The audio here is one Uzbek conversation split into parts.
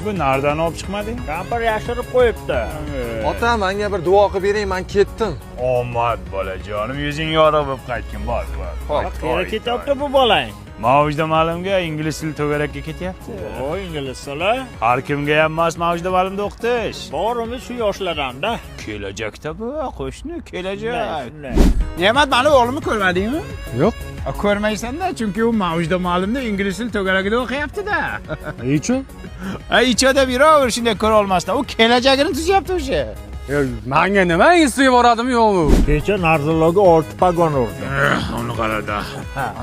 Bu nereden olib chiqmading? Kampir yashirib qo'yibdi. Ota, menga bir duo qilib bering, men ketdim. Omad bolajonim, yuzing yorug' bo'lib qaytgin, bor. Qayerga ketyapti bu bolang? Mavjda ma'lumga ingliz tili to'garakka ketyapti. O, ingliz tili. Har kimga ham emas Mavjda ma'lumda o'qitish. Borimiz shu yoshlardan-da. Kelajakda bu, qo'shni, kelajak. Shunday. Ne'mat, mani o'g'limni ko'rmadingmi? Yo'q. Ko'rmaysan-da, chunki u Mavjda ma'lumda ingliz tili to'garakida o'qiyapti-da. Nechun? Icho deb yuraver, shunday ko'ra olmasdan. U kelajagini tuzyapti o'sha. Menga nima istib boradimi yo'qmi? Kecha Narzulloga 6 pagon urdi. Uni qarada.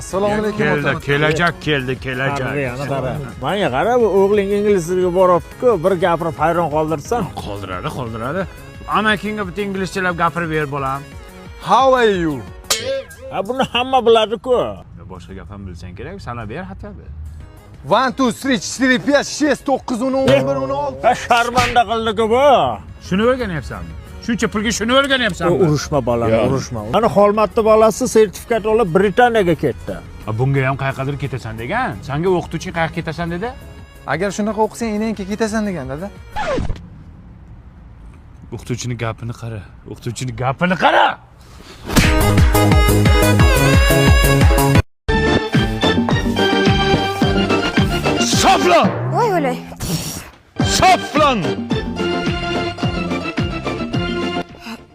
Assalomu alaykum ota. Kelajak keldi, kelajak. Yana qara. Menga qara, bu o'g'ling ingliz tiliga boryapti-ku, bir gapirib hayron qoldirsan. Qoldiradi. Amakingga bitta inglizchalab gapirib ber bolam. How are you? Ha, buni hamma biladi-ku. Boshqa gap ham bilsang kerak, sana ber xatga. 1 2 3 4 5 6 9 10 11 16. Ha, sharmanda qildi-ku bu. Shuni o'rganyapsanmi? Shuncha pulga shuni o'rganyapsanmi? Urushma bolam, urushma. Mana Xolmatni bolasi sertifikat olib Britaniyaga ketdi. Bunga ham qayergadir ketasan degan. Senga o'qituvching qayerga ketasan dedi? Agar shunaqa o'qisang, enangga ketasan degan dada. O'qituvchining gapini qara. Soflan! Voy o'lay. Soflan!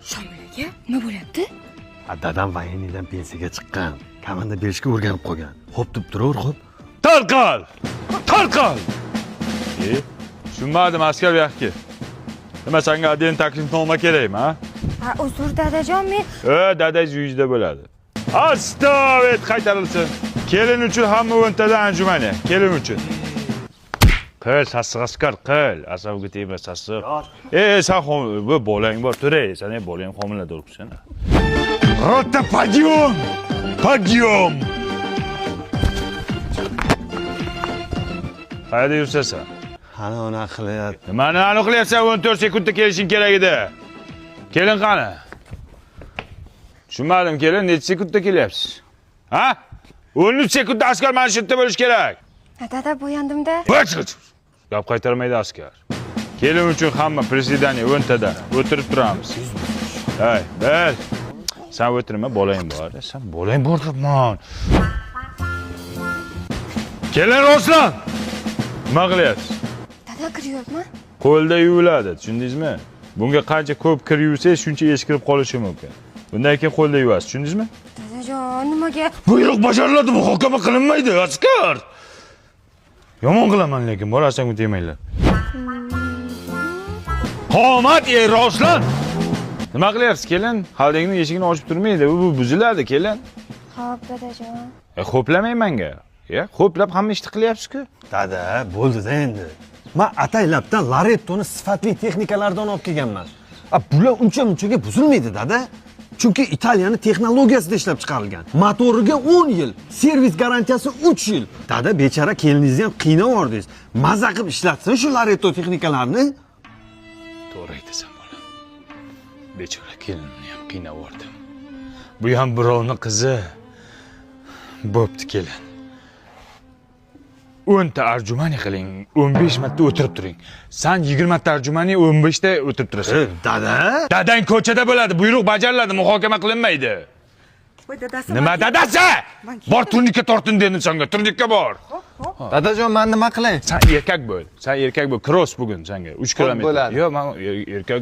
Shomil aka, nima bo'lyapti? Dadam voyinnidan pensiyaga chiqqan. Komanda berishga o'rganib qolgan. Xo'p deb turaver, xo'p. Tarqal! Tushunmadim askar bu yoqqa. Nima senga adin taklifnoma kerakmi, ha? Ha, uzr dadajon, men Dadangiz uyingizda bo'ladi. Astavet qaytarilsin. Kelin uchun hamma o'ntadan anjumani. Kelin uchun. Qil, sassiq askar, qil. Asabga tegma, sassiq. Sen bu bolang bor, turay. Sen bolang homilador kusan. Rota подъем! Подъем! Qayerda yursasan? Ana ona qilyapti. Nimani aniq qilyapsan? 14 sekundda kelishing kerak edi. Kelin qani? Tushunmadim, kelin necha sekundda kelyapsiz? Ha? 13 sekundda askar mana shu yerda bo'lish kerak. dada bo'yandimda. Gap qaytarmaydi askar. Kelin uchun hamma presidaniya 10 tada o'tirib turamiz. Hay, ber. Sen o'tirma, bolang bor. Sen bolang bor turman. Kelin Ruslan. Nima qilyapsiz? Dada kiryapman. Qo'lda yuviladi, tushundingizmi? Bunga qancha ko'p kir yuvsangiz, shuncha eskirib qolishi mumkin. Bundan keyin qo'lda yuvasiz, tushundingizmi? Dadajon, nimaga? Buyruq bajariladi, muhokama qilinmaydi, askar. Yomon qilaman lekin, borasang tegmanglar. Qomat, Ruslan. Nima qilyapsiz, kelin? Xaldingning eshigini ochib turmaydi, bu buziladi, kelin. Xo'p, dadajon. Xo'plamang menga. Xo'plab hamma ishni qilyapsiz-ku. Dada, bo'ldi-da endi. Men ataylabdan Larettoni sifatli texnikalardan olib kelganman. Bular uncha-munchaga buzilmaydi, dada. Chunki Italiyani texnologiyasida ishlab chiqarilgan. Motoriga 10 yil, servis garantiyasi 3 yil. Dada, bechara keliningizni ham qiynavordingiz. Maza qilib ishlatsin shu Laretto texnikalarni. To'g'ri aytasan, bolam. Bechora kelinimni ham qiynavordim. Bu ham birovning qizi. Bo'pti, kelin. 10 ta arjumani qiling, 15 marta o'tirib turing. Sen 20 ta arjumani 15 ta o'tirib turasan. Dada? Dadang ko'chada bo'ladi, buyruq bajariladi, muhokama qilinmaydi. Voy dadasi. Nima dadasi? Bor turnikka tortin dedim senga, turnikka bor. Dadajon, men nima qilay? Sen erkak bo'l. Cross bugun senga 3 kilometr. bo'ladi. Yo'q, men erkak.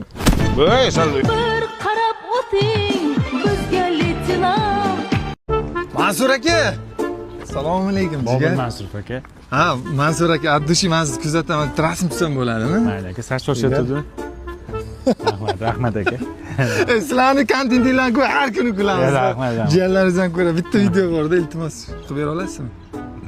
Voy, sen Bir qarab o'ting bizga leytenant. Mansur aka. Assalomu alaykum, jigar. Mansur aka. Ha, Mansur aka, addushi men sizni kuzataman. Transmitsiyam bo'ladimi? Mayli aka, saç ko'rsatdi. Rahmat aka. Sizlarni kontentinglarni har kuni kulamiz. Rahmat. Jigarlaringizdan ko'ra bitta video borda, iltimos qilib bera olasizmi?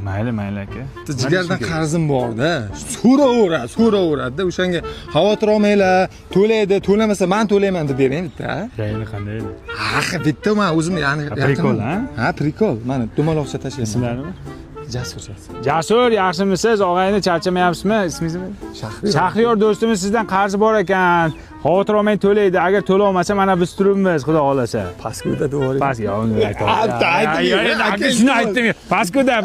Mayli aka. Jigardan qarzim borda. So'raveradi. O'shanga xavotir olmanglar, to'laydi, to'lamasa men to'layman deb bering bitta. Rayni qanday edi? Ha, bitta men o'zim, ya'ni prikol, ha? Ha, prikol. Mana dumaloqcha tashlayman. Ismlarimi? Jasur. Jasur, yaxshimisiz? Og'ayni charchamayapsizmi? Ismingiz nima? Shahriyor do'stimiz sizdan qarzi bor ekan. Xavotir olmang, to'laydi. Agar to'la olmasa, mana biz turibmiz, xudo xolasa. Pastkuda to'g'ri. Past, yo, uni aytaman. Shuni aytdim. Pastkuda.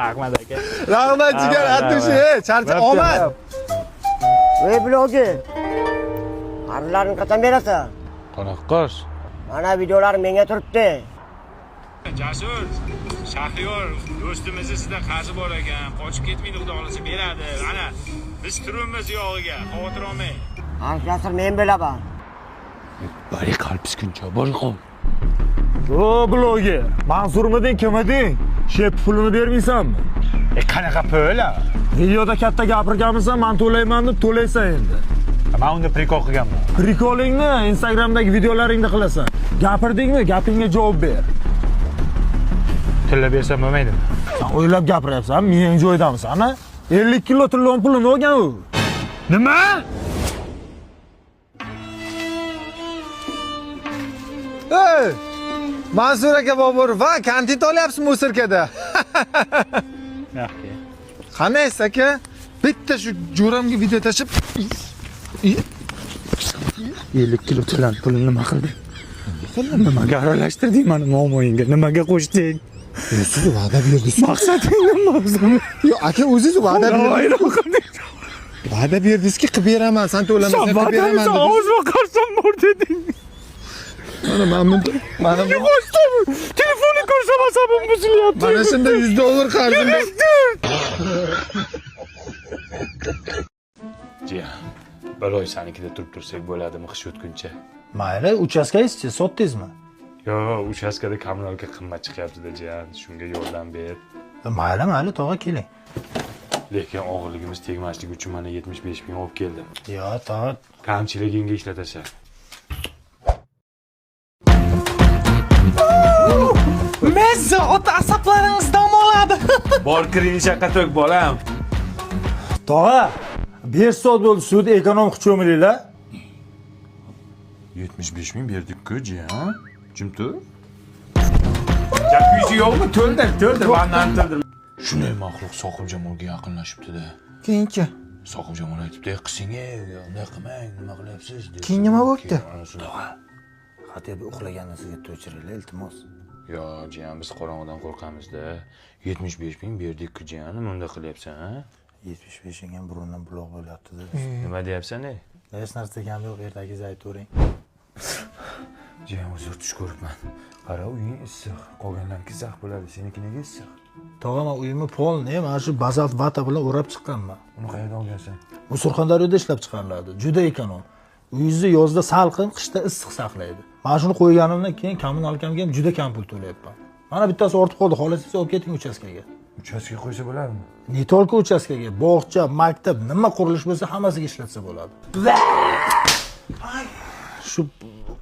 Rahmat aka. Rahmat jigar, Atushi, charcha omad. Ey bloger. Qarzlarni qachon berasan? Qanaqa qarz? Mana videolar menga turibdi. Jasur, Shahriyor do'stimizni sizdan qarzi bor ekan. Qochib ketmaydi, xudo xolasa beradi. Ana, biz turibmiz yog'iga. Xavotir olmang. Jasur men bilaman. Bari qalbiskuncha, bori qol. O bloger, Mansurmiding, kim eding? Shep pulini bermaysanmi? Qanaqa pul? Videoda katta gapirganmisan, men to'layman deb to'laysan endi. Men unda prikol qilganman. Prikolingni Instagramdagi videolaringda qilasan. Gapirdingmi? Gapingga javob ber. Tilla bersam bo'lmaydimi? Sen o'ylab gapiryapsan, miyang joyidamisan, ha? 50 kilo tillon pulini olgan u. Nima? Ey! Mansur aka bobur, va kontent olyapsizmi u sirkada? Yaxshi. Qanaysiz aka? Bitta shu jo'ramga video tashib 50 kilo tillan pulini nima qilding? Nimaga aralashtirding meni momoyingga? Nimaga qo'shding? siz va'da berdingiz. Maqsading nima o'zi? Yo'q, aka o'zingiz va'da berdingiz. Va'da berdingizki, qilib beraman, sen to'lamasang qilib beraman dedingiz. O'zim qarsam bor deding. Mana bu Qo'shdim. Telefonni ko'rsam asabim buzilyapti. mana shunda $100 qarzim bor. Jiyan, bir oy sanikida turib tursak bo'ladimi qish o'tguncha? Mayli, uchastkangizchi, sotdingizmi? Yo, uchastkada kommunalga qimmat chiqyapti-da, jiyan. Shunga yordam ber. Mayli, tog'a keling. Lekin og'irligimiz tegmasligi uchun mana 75 ming olib keldim. Yo, tog'a. Kamchiligingga ishlatasan. Messi ota asaplaringizdan oladi. Bor kiring shaqqa to'k bolam. Tog'a, 5 soat bo'ldi sud ekonomik cho'milinglar. 75 ming berdik-ku, jiyan. Jimtu? Jakuzi yo'qmi? To'ldir, bandan to'ldir. Shunday maxluq Soqibjamolga yaqinlashibdi-da. Keyinchi. Soqibjamol aytibdi, qising-ey, unday qilmang, nima qilyapsiz deb. Keyin nima bo'pti? Tog'a, xatib uxlagandan sizga to'chiringlar, iltimos. Yo, jiyan, biz qorong'idan qo'rqamiz-da. 75 ming berdik-ku, jiyanim, unda qilyapsan, ha? 75 ham burundan buloq bo'lyapti-da. Nima deyapsan-ey? Hech narsa ham yo'q, ertagingiz aytavering. Jiyan, uzr tush ko'ribman. Qara, uying issiq, qolganlarniki zax bo'ladi, seniki nega issiq? Tog'a, men uyimni polni, mana shu bazalt vata bilan o'rab chiqqanman. Uni qayerdan olgansan? Bu Surxondaryoda ishlab chiqariladi. Juda ekonom. Uyingizni yozda salqin, qishda issiq saqlaydi. Mana shuni qo'yganimdan keyin kommunalkamga ham juda kam pul to'layapman. Mana bittasi ortib qoldi, xohlasangiz olib keting uchastkaga. Uchastga qo'ysa bo'ladimi? Ne tolka uchastkaga, bog'cha, maktab, nima qurilish bo'lsa hammasiga ishlatsa bo'ladi. Shu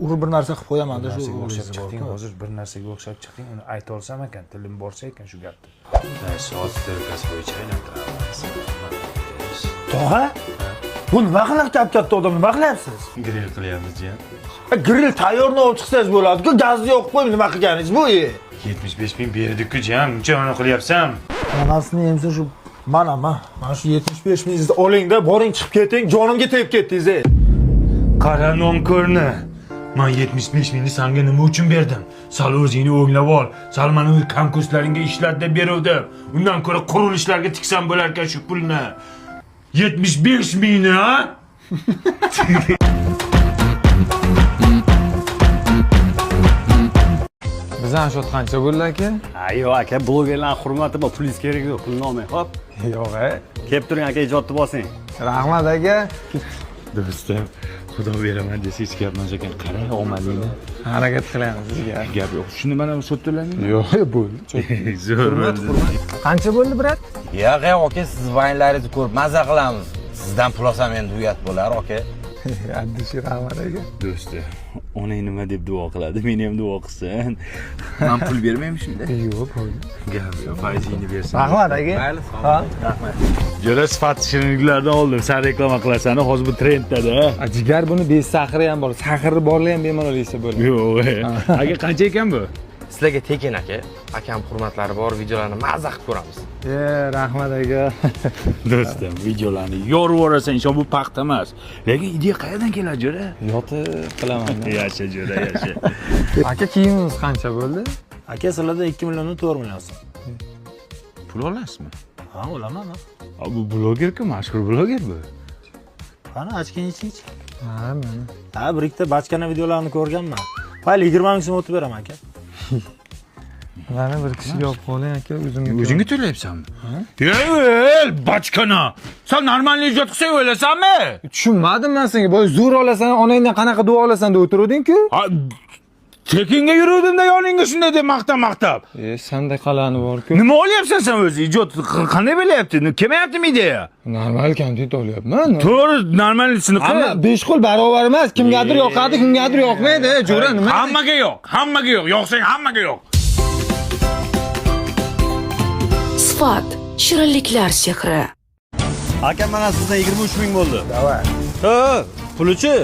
urib bir narsa qilib qo'yaman-da, shu o'xshab o'xshab chiqding, chiqding. hozir bir narsaga o'xshab chiqding, uni ayta olsam ekan, tilim borsa ekan shu gapni. Soat terkasi bo'yicha aylantiramiz. Tog'a, bu nima qilib katta odam, nima qilyapsiz? Grill qilyapmiz, jiyan. Grill tayyorni olib chiqsangiz bo'ladi-ku, gazni yoqib qo'yib nima qilganingiz bu? 75 ming berdik-ku, jiyan, muncha mana qilyapsan. Onasini emsa shu mana shu 75 mingizni oling-da, boring chiqib keting, jonimga tegib ketdingiz. Qara nonko'rni. Men 75 mingni senga nima uchun berdim? Sal o'zingni o'nglab ol. Sal mana uy konkurslaringga ishlat deb beruvdim. Undan ko'ra qurilishlarga tiksam bo'lar ekan shu pulni. 75 mingni, ha? Bizdan shu qancha bo'ldi aka? Yo'q aka, blogerlar hurmati bor, pulingiz kerak yo'q, pulni olmang. Hop, Yo'q, kelib turing aka, ijodni bosing. rahmat aka. Do'stim, xudo beraman desangiz gapmas ekan, qarang omadingni. Harakat qilamiz sizga. Gap yo'q. Shuni mana sotdilarmi? Yo'q, bo'ldi. Zo'r. Qancha bo'ldi, brat? Yo'q, aka, siz vaynlaringizni ko'rib maza qilamiz. Sizdan pul olsam endi uyat bo'lar, aka. Addishi rahmat aka. Do'sti, onang nima deb duo qiladi? Meni ham duo qilsin. Men pul bermayman shunda. Yo'q, bo'ldi. Gap yo'q, faizingni bersin. Rahmat aka. Mayli, Ha? rahmat. Jo'ra sifatli shirinliklardan oldim. Sen reklama qilasan, hozir bu trendda-da. Jigar buni besahri ham bor. Sahri borlar ham bemalol yesa bo'ladi. Yo'q. Aka qancha ekan bu? Sizlarga tekin aka. Akam hurmatlari bor, videolarni mazza qilib ko'ramiz. Rahmat aka. Do'stim, videolarni yorib yuborasan, inshaalloh bu paxta emas. Lekin ideya qayerdan keladi, jo'ra? Yotib qilaman. Yasha, jo'ra, yasha. Aka kiyimingiz qancha bo'ldi? Aka sizlarda 2 milliondan 4 million so'm. Pul olasizmi? Ha, olaman. Bu bloger-ku, mashhur bloger bu. Qani, ochgan iching. Ha, mana. Ha, bir ikkita bachkana videolarini ko'rganman. Mayli 20 ming so'm o'tib beraman aka. Mana bir kishiga olib qoling aka, o'zimga. O'zingga to'layapsanmi? Ey, bachkana! Sen normal ijod qilsang o'lasanmi? Tushunmadim men senga. Boy zo'r olasan, onangdan qanaqa duo olasan deb o'tiruvding-ku? Tekinga yuruvdim-da yoningga shunday deb maqtab. Sanda qalani bor-ku. Nima olyapsan sen o'zi? Ijod qanday bo'lyapti? Kelmayaptimi ideya? Normal kontent olyapman. To'g'ri, normalisini qil. Ammo 5 qo'l barobar emas. Kimgadir yoqadi, kimgadir yoqmaydi. Jo'ra nima? Hammaga yo'q. Hammaga yo'q. Yoqsang hammaga yo'q. Sifat shirinliklar sehri. Aka mana sizdan 23 ming bo'ldi. Davay. Ha, puluchi.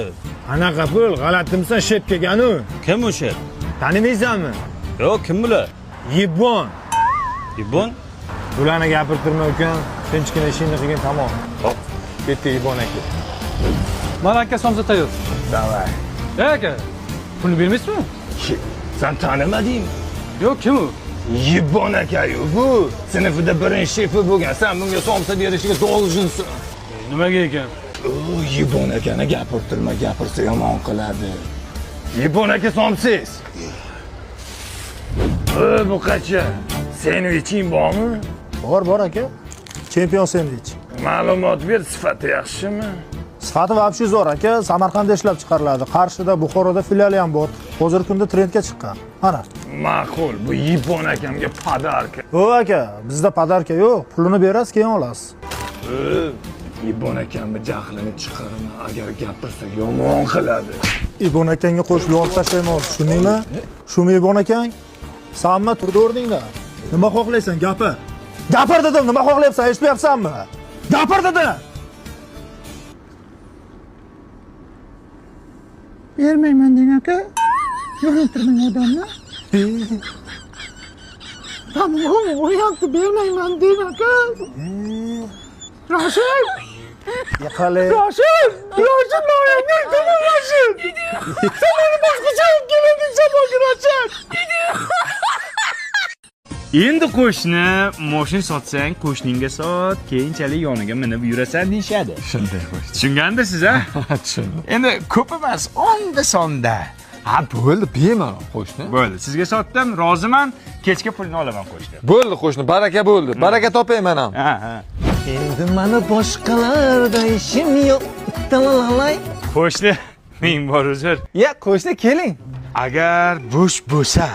Anaqa pul g'alatimsan shep kelgan-u. Kim o'sha? Tanimaysanmi? Yo'q, kim bular? Yibon. Ibon? Bularni gapirtirma ukan. Tinchgina ishingni qilgin tamom. Hop. Ketdi Yibon aka. Mana aka somsa tayyor. Davay. Aka, pulni bermaysizmi? Sen tanimadingmi? Yo'q, kim u? Yibon aka-yu bu. Sinfida birinchi shefi bo'lgan. Sen bunga somsa berishiga долженsan. Nimaga ekan? Yibon akani gapirtirma, gapirsa yomon qiladi. Yibon aka somsiz. Bu qacha? Sendviching bormi? Bor aka. Chempion sendvich. Ma'lumot ber, sifati yaxshimi? Sifati вообще zo'r aka. Samarqandda ishlab chiqariladi. Qarshida, Buxoroda filiali ham bor. Hozirgi kunda trendga chiqqan. Mana. Ma'qul, bu Yibon akamga podarka. Yo'q aka, bizda podarka yo'q. Pulini berasiz, keyin olasiz. Yibon akamni jahlini chiqarma, agar gapirsa yomon qiladi. Ibon akangga qo'shib yorib tashlayman, tushundingmi? Shumi Ibon akang? Sanmi turdi o'rningda? Nima xohlaysan, gapir. Gapir dedim, nima xohlayapsan, eshitmayapsanmi? Gapir dedim. Bermayman deng aka. Yo'naltirmang odamni. Tamom, o'yapti, bermayman deng aka. Rashid! Yiqali. Rashid, noyangni ko'mib Rashid. Sen meni boshqacha olib kelding, samoga Rashid. Endi qo'shni, mashina sotsang, qo'shningga sot, keyinchalik yoniga minib yurasan deyshadi. Shunday qo'sh. Tushungandirsiz, a? Tushundim. Endi ko'p emas, onda sonda. Ha, bo'ldi, bemalol qo'shni. Bo'ldi, sizga sotdim, roziman. Kechga pulni olaman qo'shni. Bo'ldi qo'shni, baraka bo'ldi. Baraka topayman ham. Ha. Endi mana boshqalarda ishim yo'q. Talalalay. Qo'shni, ming bor uzr. Ya, qo'shni keling. Agar bo'sh bo'lsa,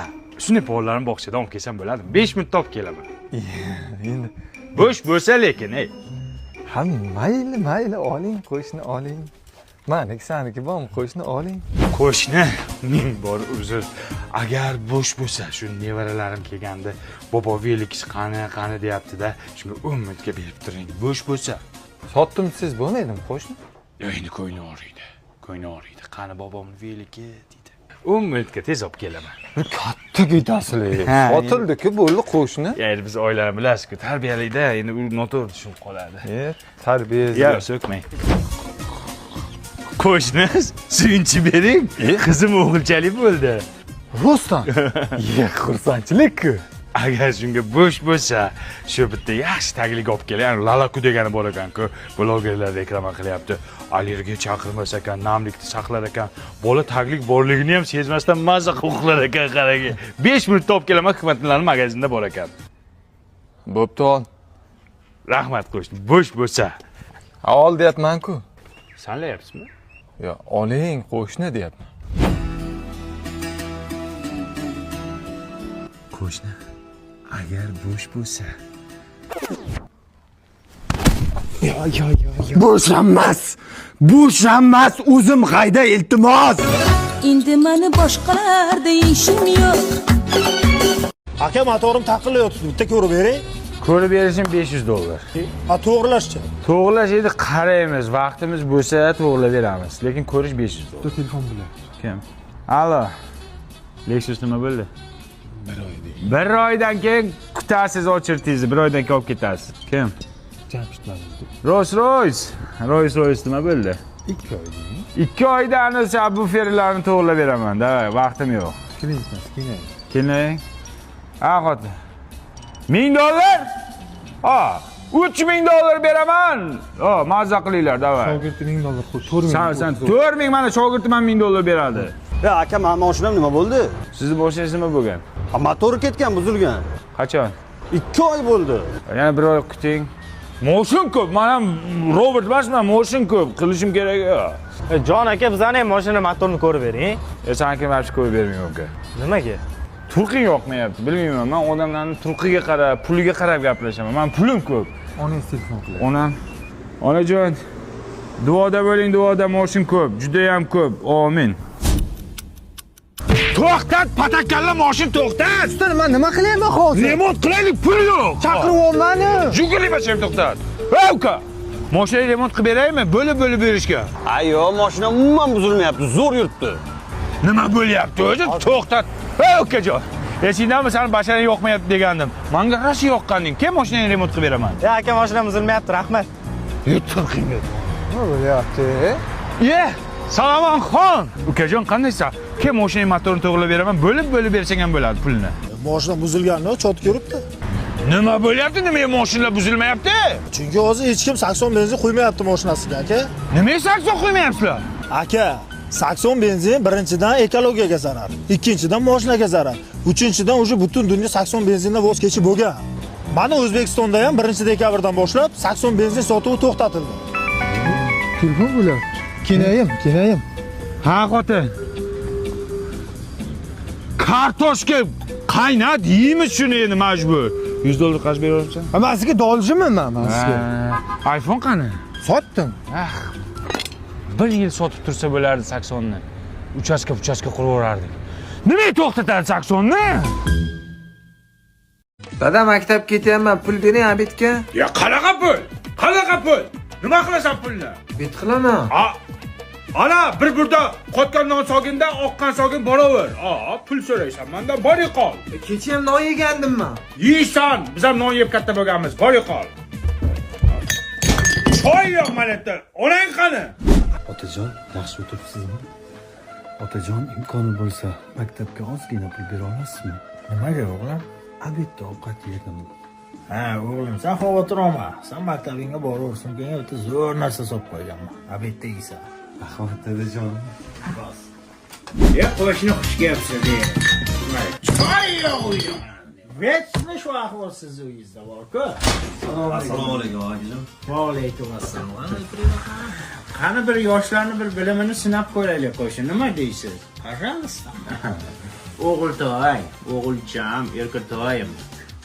shunday bolalarni bog'chadan olib kelsam bo'ladi. 5 minutda olib kelaman. Endi Bo'sh bo'lsa lekin, ey. ha, mayli, oling, qo'shni oling. Meniki saniki bormi, qo'shni oling. Qo'shni, ming bor uzr. Agar bo'sh bo'lsa, shu nevaralarim kelganda, bobo velikisi qani deyapti-da, shunga 10 minutga berib turing. Bo'sh bo'lsa, Sotdim siz bo'lmaydimi, qo'shni? endi ko'ngli og'riydi. Qani bobomni veliki deydi. 10 minutga tez olib kelaman. Katta ketasizlar. Ha, Sotildi-ku, bo'ldi qo'shni. Endi biz oilalarni bilasiz-ku, tarbiyalikda, endi u noto'g'ri tushunib qoladi. Tarbiyangiz. Ya, so'kmang. Qo'shni, suyunchi bering. Qizim o'g'ilchalik bo'ldi. Rostdan. Xursandchilik-ku. Agar shunga bo'sh bo'lsa, shu bitta yaxshi taglik olib keling. Lalaku degani bor ekan-ku. Blogerlar reklama qilyapti. Allergiya chaqirmas ekan, namlikni saqlar ekan. Bola taglik borligini ham sezmasdan mazza qilib ekan, qarang. 5 minutda olib kelaman, Hikmatlarning magazinida bor ekan. Bo'pti, ol. Rahmat qo'shni. Bo'sh bo'lsa. Ol deyapman-ku. Sanlayapsizmi? Yo, oling, qo'shni deyapman. Qo'shni, agar bo'sh bo'lsa. Bo'shamas, o'zim qayda, iltimos. Endi meni boshqalarda ishim yo'q. Aka, motorim taqillayapti, bitta ko'rib bering. Ko'rib berishim $500. Ha, to'g'rilashchi. To'g'rilash edi, qaraymiz. Vaqtimiz bo'lsa to'g'rilab beramiz. Lekin ko'rish $500. Telefon bilan. Kim? Alo. Lexus nima bo'ldi? Bir oydan keyin kutasiz ochirtingizni, bir oydan keyin olib ketasiz. Kim? Jamshid mana. Rolls-Royce nima bo'ldi? 2 oy. 2 oydan o'sha bu ferlarni to'g'rilab beraman. Davay, vaqtim yo'q. Kiringizmas, kiring. Keling. Ha, xotin. $1000? Ha, $3000 beraman. Ha, mazza qilinglar, davay. Shogirdi $1000 qo'y, 4000. Sen 4000 mana shogirdim ham $1000 beradi. Ya aka, men mashinam nima bo'ldi? Sizni mashinangiz nima bo'lgan? Ha, motori ketgan, buzilgan. Qachon? 2 oy bo'ldi. Yana bir oy kuting. Motion ko'p. Men ham Robert emasman, motion ko'p. Qilishim kerak. Jon aka, bizani ham mashina motorini ko'rib bering. Sen kim hech ko'rib bermayman uka. Nimaga? Turqing yoqmayapti. Bilmayman. Men odamlarning turqiga qarab, puliga qarab gaplashaman. Men pulim ko'p. Onangiz telefon qiladi. Onam. Onajon. Duoda bo'ling, duoda motion ko'p. Juda ham ko'p. Amin. To'xtat, patakalla mashin to'xtat. Usta, men nima qilayman hozir? Remont qilaylik, pul yo'q. Chaqiryapman-ku. Juguli bacham to'xtat. Ey uka. Mashinani remont qilib beraymi? Bo'lib berishga. Ayyo, mashina umuman buzilmayapti, zo'r yuribdi. Nima bo'lyapti o'zi? To'xtat. Ey ukajon. Esingdanmi seni basharang yoqmayapti degandim. Menga rashi yoqqanding. Kim mashinani remont qilib beraman? Ya aka, mashinam buzilmayapti, rahmat. Turqingga. Nima bo'lyapti? Salomon. Ukajon, qandaysan? Kim mashinani motorini to'g'rilab beraman? Bo'lib bersang ham bo'ladi pulni. Mashina buzilganini chot ko'ribdi. Nima bo'lyapti? Nimaga mashinalar buzilmayapti? Chunki hozir hech kim sakson benzin quymayapti mashinasiga, aka. Nimaga sakson qo'ymayapsizlar? Aka, sakson benzin birinchidan ekologiyaga zarar, ikkinchidan mashinaga zarar, uchinchidan o'sha butun dunyo sakson benzindan voz kechib bo'lgan. Mana O'zbekistonda ham 1-dekabrdan boshlab sakson benzin sotuvi to'xtatildi. Telefon bo'lyapti. Kenayim. Ha, xotin. Kartoshka qaynat, yeymiz shuni endi majbur. $100 qaz beraversan? Men sizga doljiman men sizga. iPhone qani? Sotdim. 1 yil sotib tursa bo'lardi 80 ni. Uchastka quraverardik. Nimaga to'xtatadi 80 ni? Dada, maktab ketyapman, pul bering Abidga. Ya qanaqa pul? Nima qilasan pulni? Bet qilaman. Ana bir burda qotgan non soginda oqqan sogin boraver. Pul so'raysan. Mendan bori qol. Kecha ham non yegandim men. Yeysan, biz ham non yeb katta bo'lganmiz. Bori qol. Choy yo'q manatda. Onang qani? Otajon, yaxshi o'tiribsizmi? Otajon, imkoni bo'lsa, maktabga ozgina pul bera olasizmi? Nimaga o'g'lim? Abidda ovqat yedim. Ha, o'g'lim, sen xavotir olma. Sen maktabingga boraversin, keyin o'ta zo'r narsa solib qo'yganman. Abidda yeysan. Rahmat dadajon. Ya qo'shni xush kelibsiz. Choy yo'q uyda. Vechni shu ahvol sizni uyingizda bor-ku. Assalomu alaykum akajon. Va alaykum assalom. Qani bir yoshlarni bir bilimini sinab ko'raylik qo'shni. Nima deysiz? Пожалуйста. O'g'iltoy, o'g'ilcham, erkatoyim.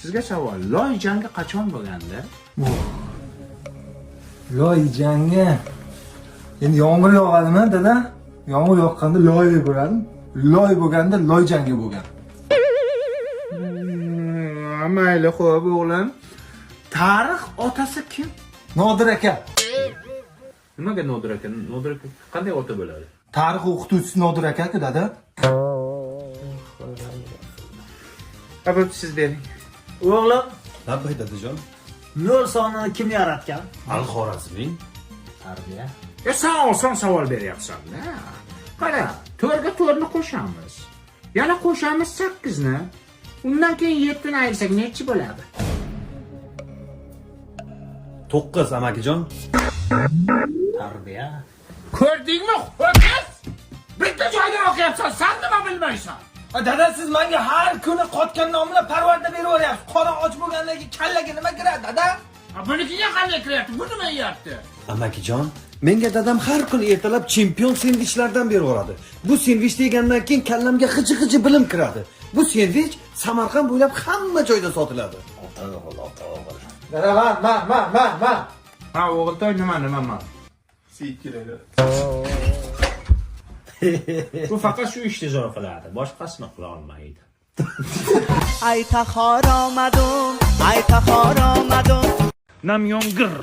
Sizga savol, loy jangi qachon bo'lganda? Loy jangi. Endi yomg'ir yog'adimi, dada? Yomg'ir yoqqanda loy bo'ladi. Loy bo'lganda loy jangi bo'lgan. Mayli, xo'p o'g'lim. Tarix otasi kim? Nodir aka. Nimaga Nodir aka? Nodir aka qanday ota bo'ladi? Tarix o'qituvchisi Nodir aka-ku, dada. Abid siz bering. O'g'lim, Labbay dadajon. 0 sonini kim yaratgan? Al-Xorazmiy. Tarbiya. Sen oson savol beryapsan-da. Qara, 4 ga 4 ni qo'shamiz. Yana qo'shamiz 8 ni. Undan keyin 7 ni ayirsak nechi bo'ladi? 9 amakijon. Tarbiya. Ko'rdingmi? Ho'kiz! Bitta joydan o'qiyapsan, sen nima bilmaysan? Dada, siz menga har kuni qotgan nomlar parvarda beraveryapsiz. Qora och bo'lgandan keyin kallaga nima kiradi, dada? Bunikiga qanday kiryapti? Bu nima yeyapti? Amakijon, menga dadam har kuni ertalab chempion sendvichlardan beraveradi. Bu sendvichni yegandan keyin kallamga g'iji bilim kiradi. Bu sendvich Samarqand bo'ylab hamma joyda sotiladi. Dada, ma. Ha, o'g'iltoy nima? Bu faqat shu ishni zo'r qiladi, boshqasini qila olmaydi. Ay taxor omadim. Nam yomg'ir.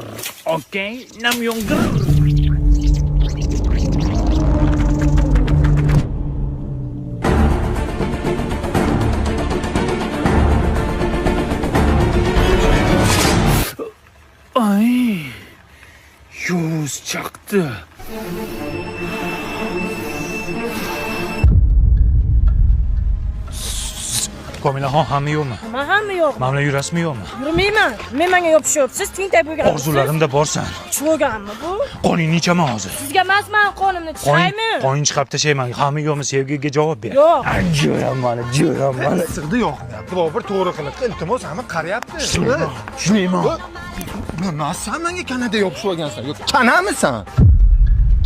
Okay, nam yomg'ir. ko'z chaqdi. Komilaxon hamma yo'qmi? Men hamma yo'q. Mana yurasizmi yo'qmi? Yurmayman. Men menga yopishyapsiz, tintak bo'lgan. Orzularimda borsan. Cho'ganmi bu? Qoning nechaman hozir? Sizga emasman, qonimni chiqaymi? Qoning chiqib tashlayman. Hamma yo'qmi? Sevgiga javob ber. Yo'q. Jo'ram mana. Sig'di yo'qmayapti. Bobur to'g'ri qilibdi. Iltimos, hamma qarayapti. Tushunayman. Nima sen menga kanada yopishib olgansan? Yo'q, kanamisan?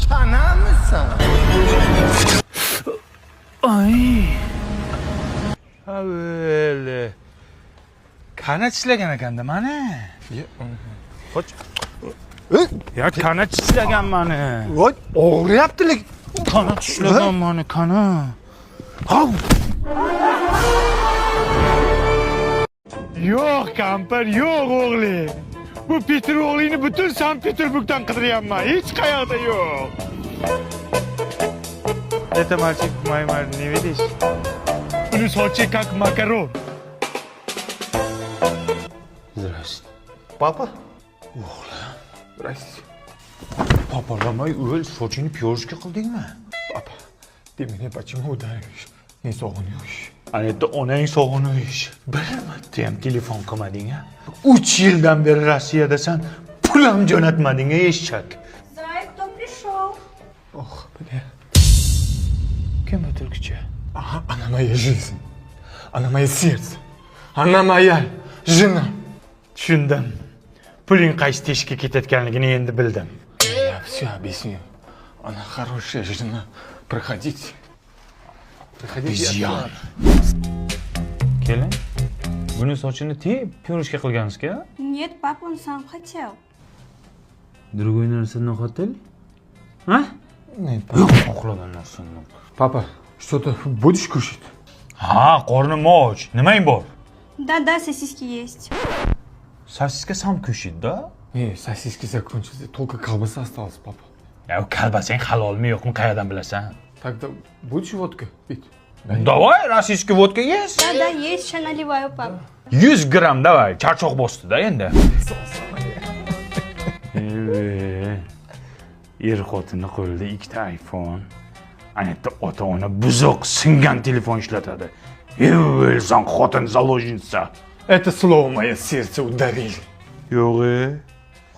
Kanamisan? Ay. Aveli. Kanat ishlagan ekanda mana. Qoch. Ya kanat ishlagan mani. Voy, og'riyapti-lik. Kanat ishlagan mani, kana. Hav. Yo'q, kampir, yo'q o'g'li. Bu Peter o'g'lini butun Sankt-Peterburgdan qidiryapman. Hech qayerda yo'q. Это мальчик мой, не видишь? Он сочи как макарон. Здравствуйте. Papa? O'g'lim. Здравствуйте. Papalamay o'l, sochini pyorishga qildingmi? Papa, ты меня почему ударишь? Не согнешь. Ana yerda onang sog'inish. Bir marta ham telefon qilmading a? 3 yildan beri Rossiyadasan, pul ham jo'natmading a eshak. Zay, кто пришел? Ох, бля. Kim bu turkcha? Она моя жизнь. Она мое сердце. Она моя жена. Tushundim. Puling qaysi teshikka ketayotganligini endi bildim. Я все объясню. Она хорошая жена. Проходите. Проходите. Bizyon. Keling. Buni sochini tiyib, pyorishga qilgansiz-ku? Нет, папа, он сам хотел. Другой narsani xotil? Ha? Нет, Yo'q, xohlagan narsani. Папа, что-то будешь кушать? Ha, qornim och. Nimang bor? Да-да, сосиски есть. Sosiska sam ko'shidi-da. Сосиски закончились. Только колбаса осталась, папа. Ya kalbasang halolmi yo'qmi, qayerdan bilasan? Тогда будешь водка пить? Давай, rossiyskiy vodka yes. Да-да, есть, сейчас наливаю, папа. 100 gram davay, charchoq bosdi-da endi. Er xotinni qo'lida ikkita iPhone. Ana yerda ota-ona buzuq singan telefon ishlatadi. Sen xotin zaложница. Это слово мое сердце ударили. Yo'q,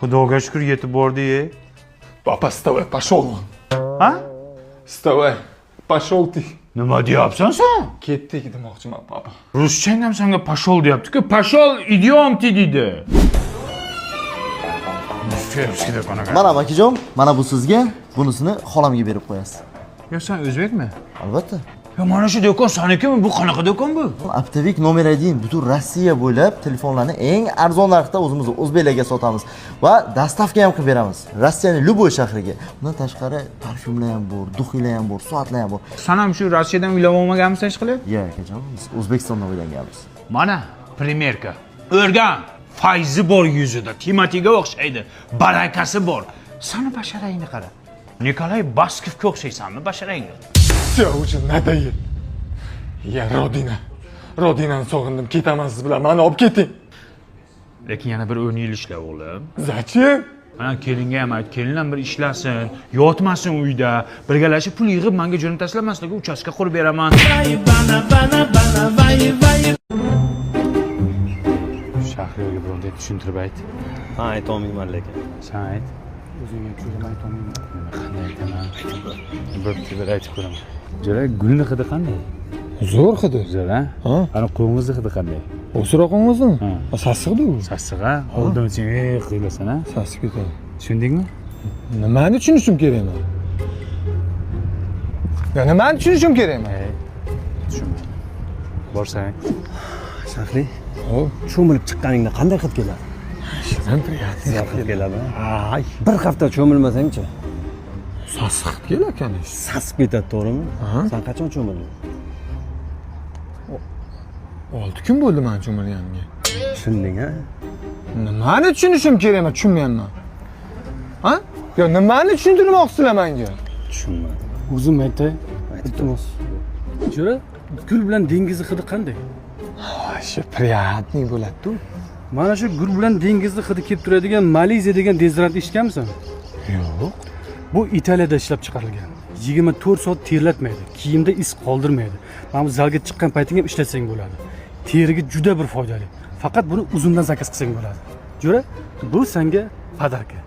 Xudoga shukr yetib bordi-ye. Папа, вставай, пошел он. Ha? Вставай, пошел ты. Nima deyapsan sen? Ketdik demoqchiman, papa. Ruschang ham senga pashol deyapti-ku. Pashol idiomti deydi. Mana akajon, mana bu sizga, bunisini xolamga berib qo'yasiz. Yo, sen o'zbekmi? Albatta. Yo, mana shu do'kon senikimi? Bu qanaqa do'kon bu? Aptavik nomer 1 butun Rossiya bo'ylab telefonlarni eng arzon narxda o'zimiz o'zbeklarga sotamiz va dostavka ham qilib beramiz. Rossiyaning любой shahriga. Bundan tashqari parfyumlar ham bor, duxiylar ham bor, soatlar ham bor. Sen ham shu Rossiyadan uylab olmaganmisan hech qilib? Yo'q akajon, biz O'zbekistondan uylanganmiz. Mana primerka. O'rgan. Fayzi bor yuzida, Timotiga o'xshaydi, barakasi bor. Sani basharangni qara. Nikolay Baskovga o'xshaysanmi basharangga? Все уже надоел. Я Родина. Rodinani sog'indim, ketaman siz bilan. Mani olib keting. Lekin yana bir 10 yil ishla o'g'lim. Zachем? Mana kelinga ham ayt, kelin ham bir ishlasin, yotmasin uyda, birgalashib pul yig'ib menga jo'nataysizlar, men sizlarga uchastka qurib beraman. Shahriyorga birovga tushuntirib ayt. Ha, aytolmayman lekin. Sen ayt. O'zingga ko'zim aytolmayman. Nima qanday aytaman? Bir aytib ko'raman. Jo'ra, gulni hidi qanday? Zo'r hidi. Zo'r, ha? Ana qo'ng'izni hidi qanday? O'siroq qo'ng'izmi? Sassiqdi u. Sassiq, ha? Oldin sen qilasan, ha? Sassiq ketadi. Tushundingmi? Nimani tushunishim kerak men? Ya nimani tushunishim kerak men? Tushundim. Borsang. Shahri, cho'milib chiqqaningda qanday hid keladi? Shirin приятный hid keladi. Ay, Bir hafta cho'milmasang-chi? sassiq keladi ekan. Sassiq ketadi, to'g'rimi? Sen qachon cho'milding? 6 kun bo'ldi men cho'milganimga. Tushunding, ha? Nimani tushunishim kerak men, tushunmayapman. Ha? Yo, nimani tushuntirmoqsizlar menga? Tushunmadim. O'zim aytay. Iltimos. Jo'ra, gul bilan dengizni hidi qanday? Shu приятный bo'ladi-ku. Mana shu gul bilan dengizni hidi kelib turadigan Maliziya degan dezodorant eshitganmisan? Yo'q. Bu Italiyada ishlab chiqarilgan. 24 soat terlatmaydi, kiyimda iz qoldirmaydi. Mana bu zalga chiqqan paytingga ham ishlatsang bo'ladi. Teriga juda bir foydali. Faqat buni uzundan zakaz qilsang bo'ladi. Jo'ra, bu senga podarka.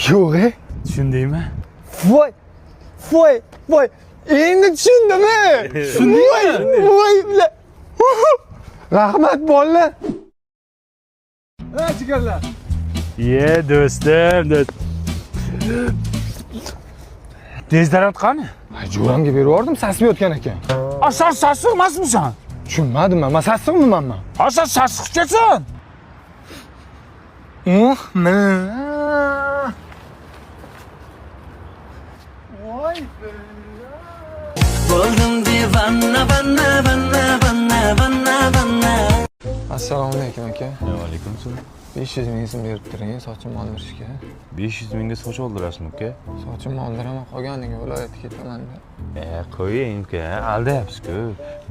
Yo'q, Tushundingmi? Voy. Endi tushundimi? Tushundingmi? Voy. Rahmat bolalar. Ha, jigarlar. Ye do'stim, Tezdarot qani? Jo'ramga berib yubordim, sasib yotgan ekan. Sen sassiq emasmisan? Tushunmadim men sassiqmiman men. Sen sassiqchasan. Voy. Bo'ldim divanna, vanna. Assalomu alaykum aka. Va alaykum assalom. 500 ming so'm berib turing, sochimni oldirishga. 500 mingga soch oldirasizmi uka? Sochimni oldiraman, qolganiga viloyatga ketaman. Qo'ying uka, aldayapsiz-ku.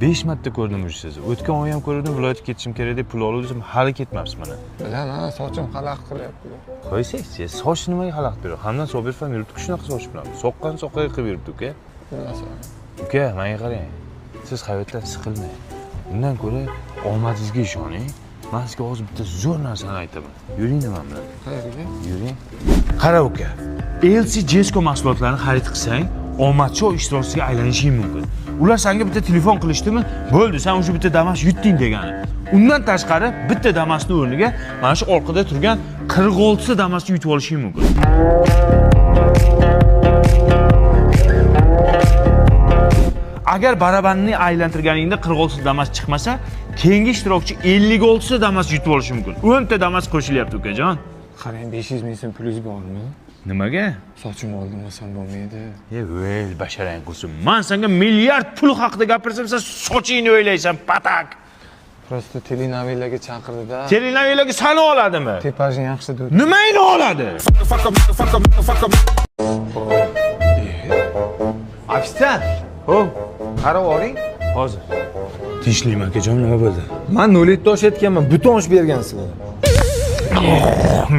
5 marta ko'rdim sizni. O'tgan oy ham ko'rdim, viloyatga ketishim kerak deb pul oldim, hali ketmabsiz mana. Bilaman, sochim xalaqit qilyapti. Qo'ysangchi, soch nimaga xalaqit beradi? Hamdan Sobir ham yuribdi shunaqa soch bilan. Soqqan soqqaga qilib yuribdi uka. Bilasan. Uka, menga qarang. Siz hayotdan siqilmang. Bundan ko'ra omadingizga ishoning. Men sizga hozir bitta zo'r narsani aytaman. Yuring nima bilan? Qayerga? Yuring. Qara uka. LC Jesco mahsulotlarini xarid qilsang, omadchor ishtirokchisiga aylanishing mumkin. Ular senga bitta telefon qilishdimi? Bo'ldi, sen o'sha bitta Damas yutding degani. Undan tashqari bitta Damasning o'rniga mana shu orqada turgan 46 ta Damasni yutib olishing mumkin. Agar barabanni aylantirganingda 46 Damas chiqmasa, keyingi ishtirokchi 56 ta Damas yutib olishi mumkin. 10 ta Damas qo'shilyapti ukajon. Qarang, 500 ming so'm pulingiz bormi? Nimaga? Sochimni oldirmasam bo'lmaydi. Vel, basharang qilsin. Men senga milliard pul haqida gapirsam, sen sochingni o'ylaysan, patak. Prosta telenovellaga chaqirdi-da. Telenovellaga sani oladimi? Tipajing yaxshi deb. Nimangni oladi? Ofisiant. Ho'p, qarab oling. Hozir. Tinchlikmi akajon, nima bo'ldi? Men 07 tosh aytganman, butun osh bergansizlar.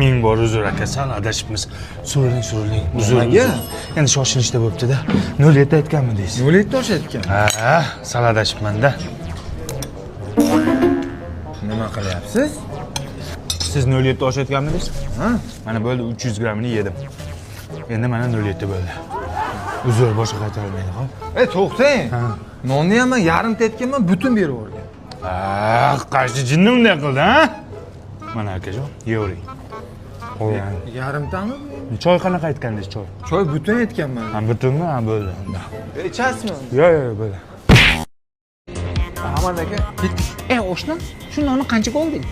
Ming bor uzr aka, sal adashibmiz. So'raling. Uzr. Endi shoshilishda bo'libdi-da. 07 aytganmi deysiz? 07 tosh aytgan. Ha, sal adashibman-da. Nima qilyapsiz? Siz 07 tosh aytganmidingiz? Ha? Mana bo'ldi 300 grammini yedim. Endi mana 07 bo'ldi. Uzr, boshqa qaytarilmaydi, xo'p? To'xtang. Nonni ham men yarimta aytganman, butun berib yuborgan. Qaysi jinni bunday qildi, ha? Mana akajon, yeyvering. Yarimtami? Choy qanaqa aytgandingiz, choy? Choy butun aytganman. Ha, butunmi? Ha, bo'ldi. Ichasizmi? Yo'q, bo'ldi. Aman aka, ketdik. Oshna, shu nonni qanchaga olding?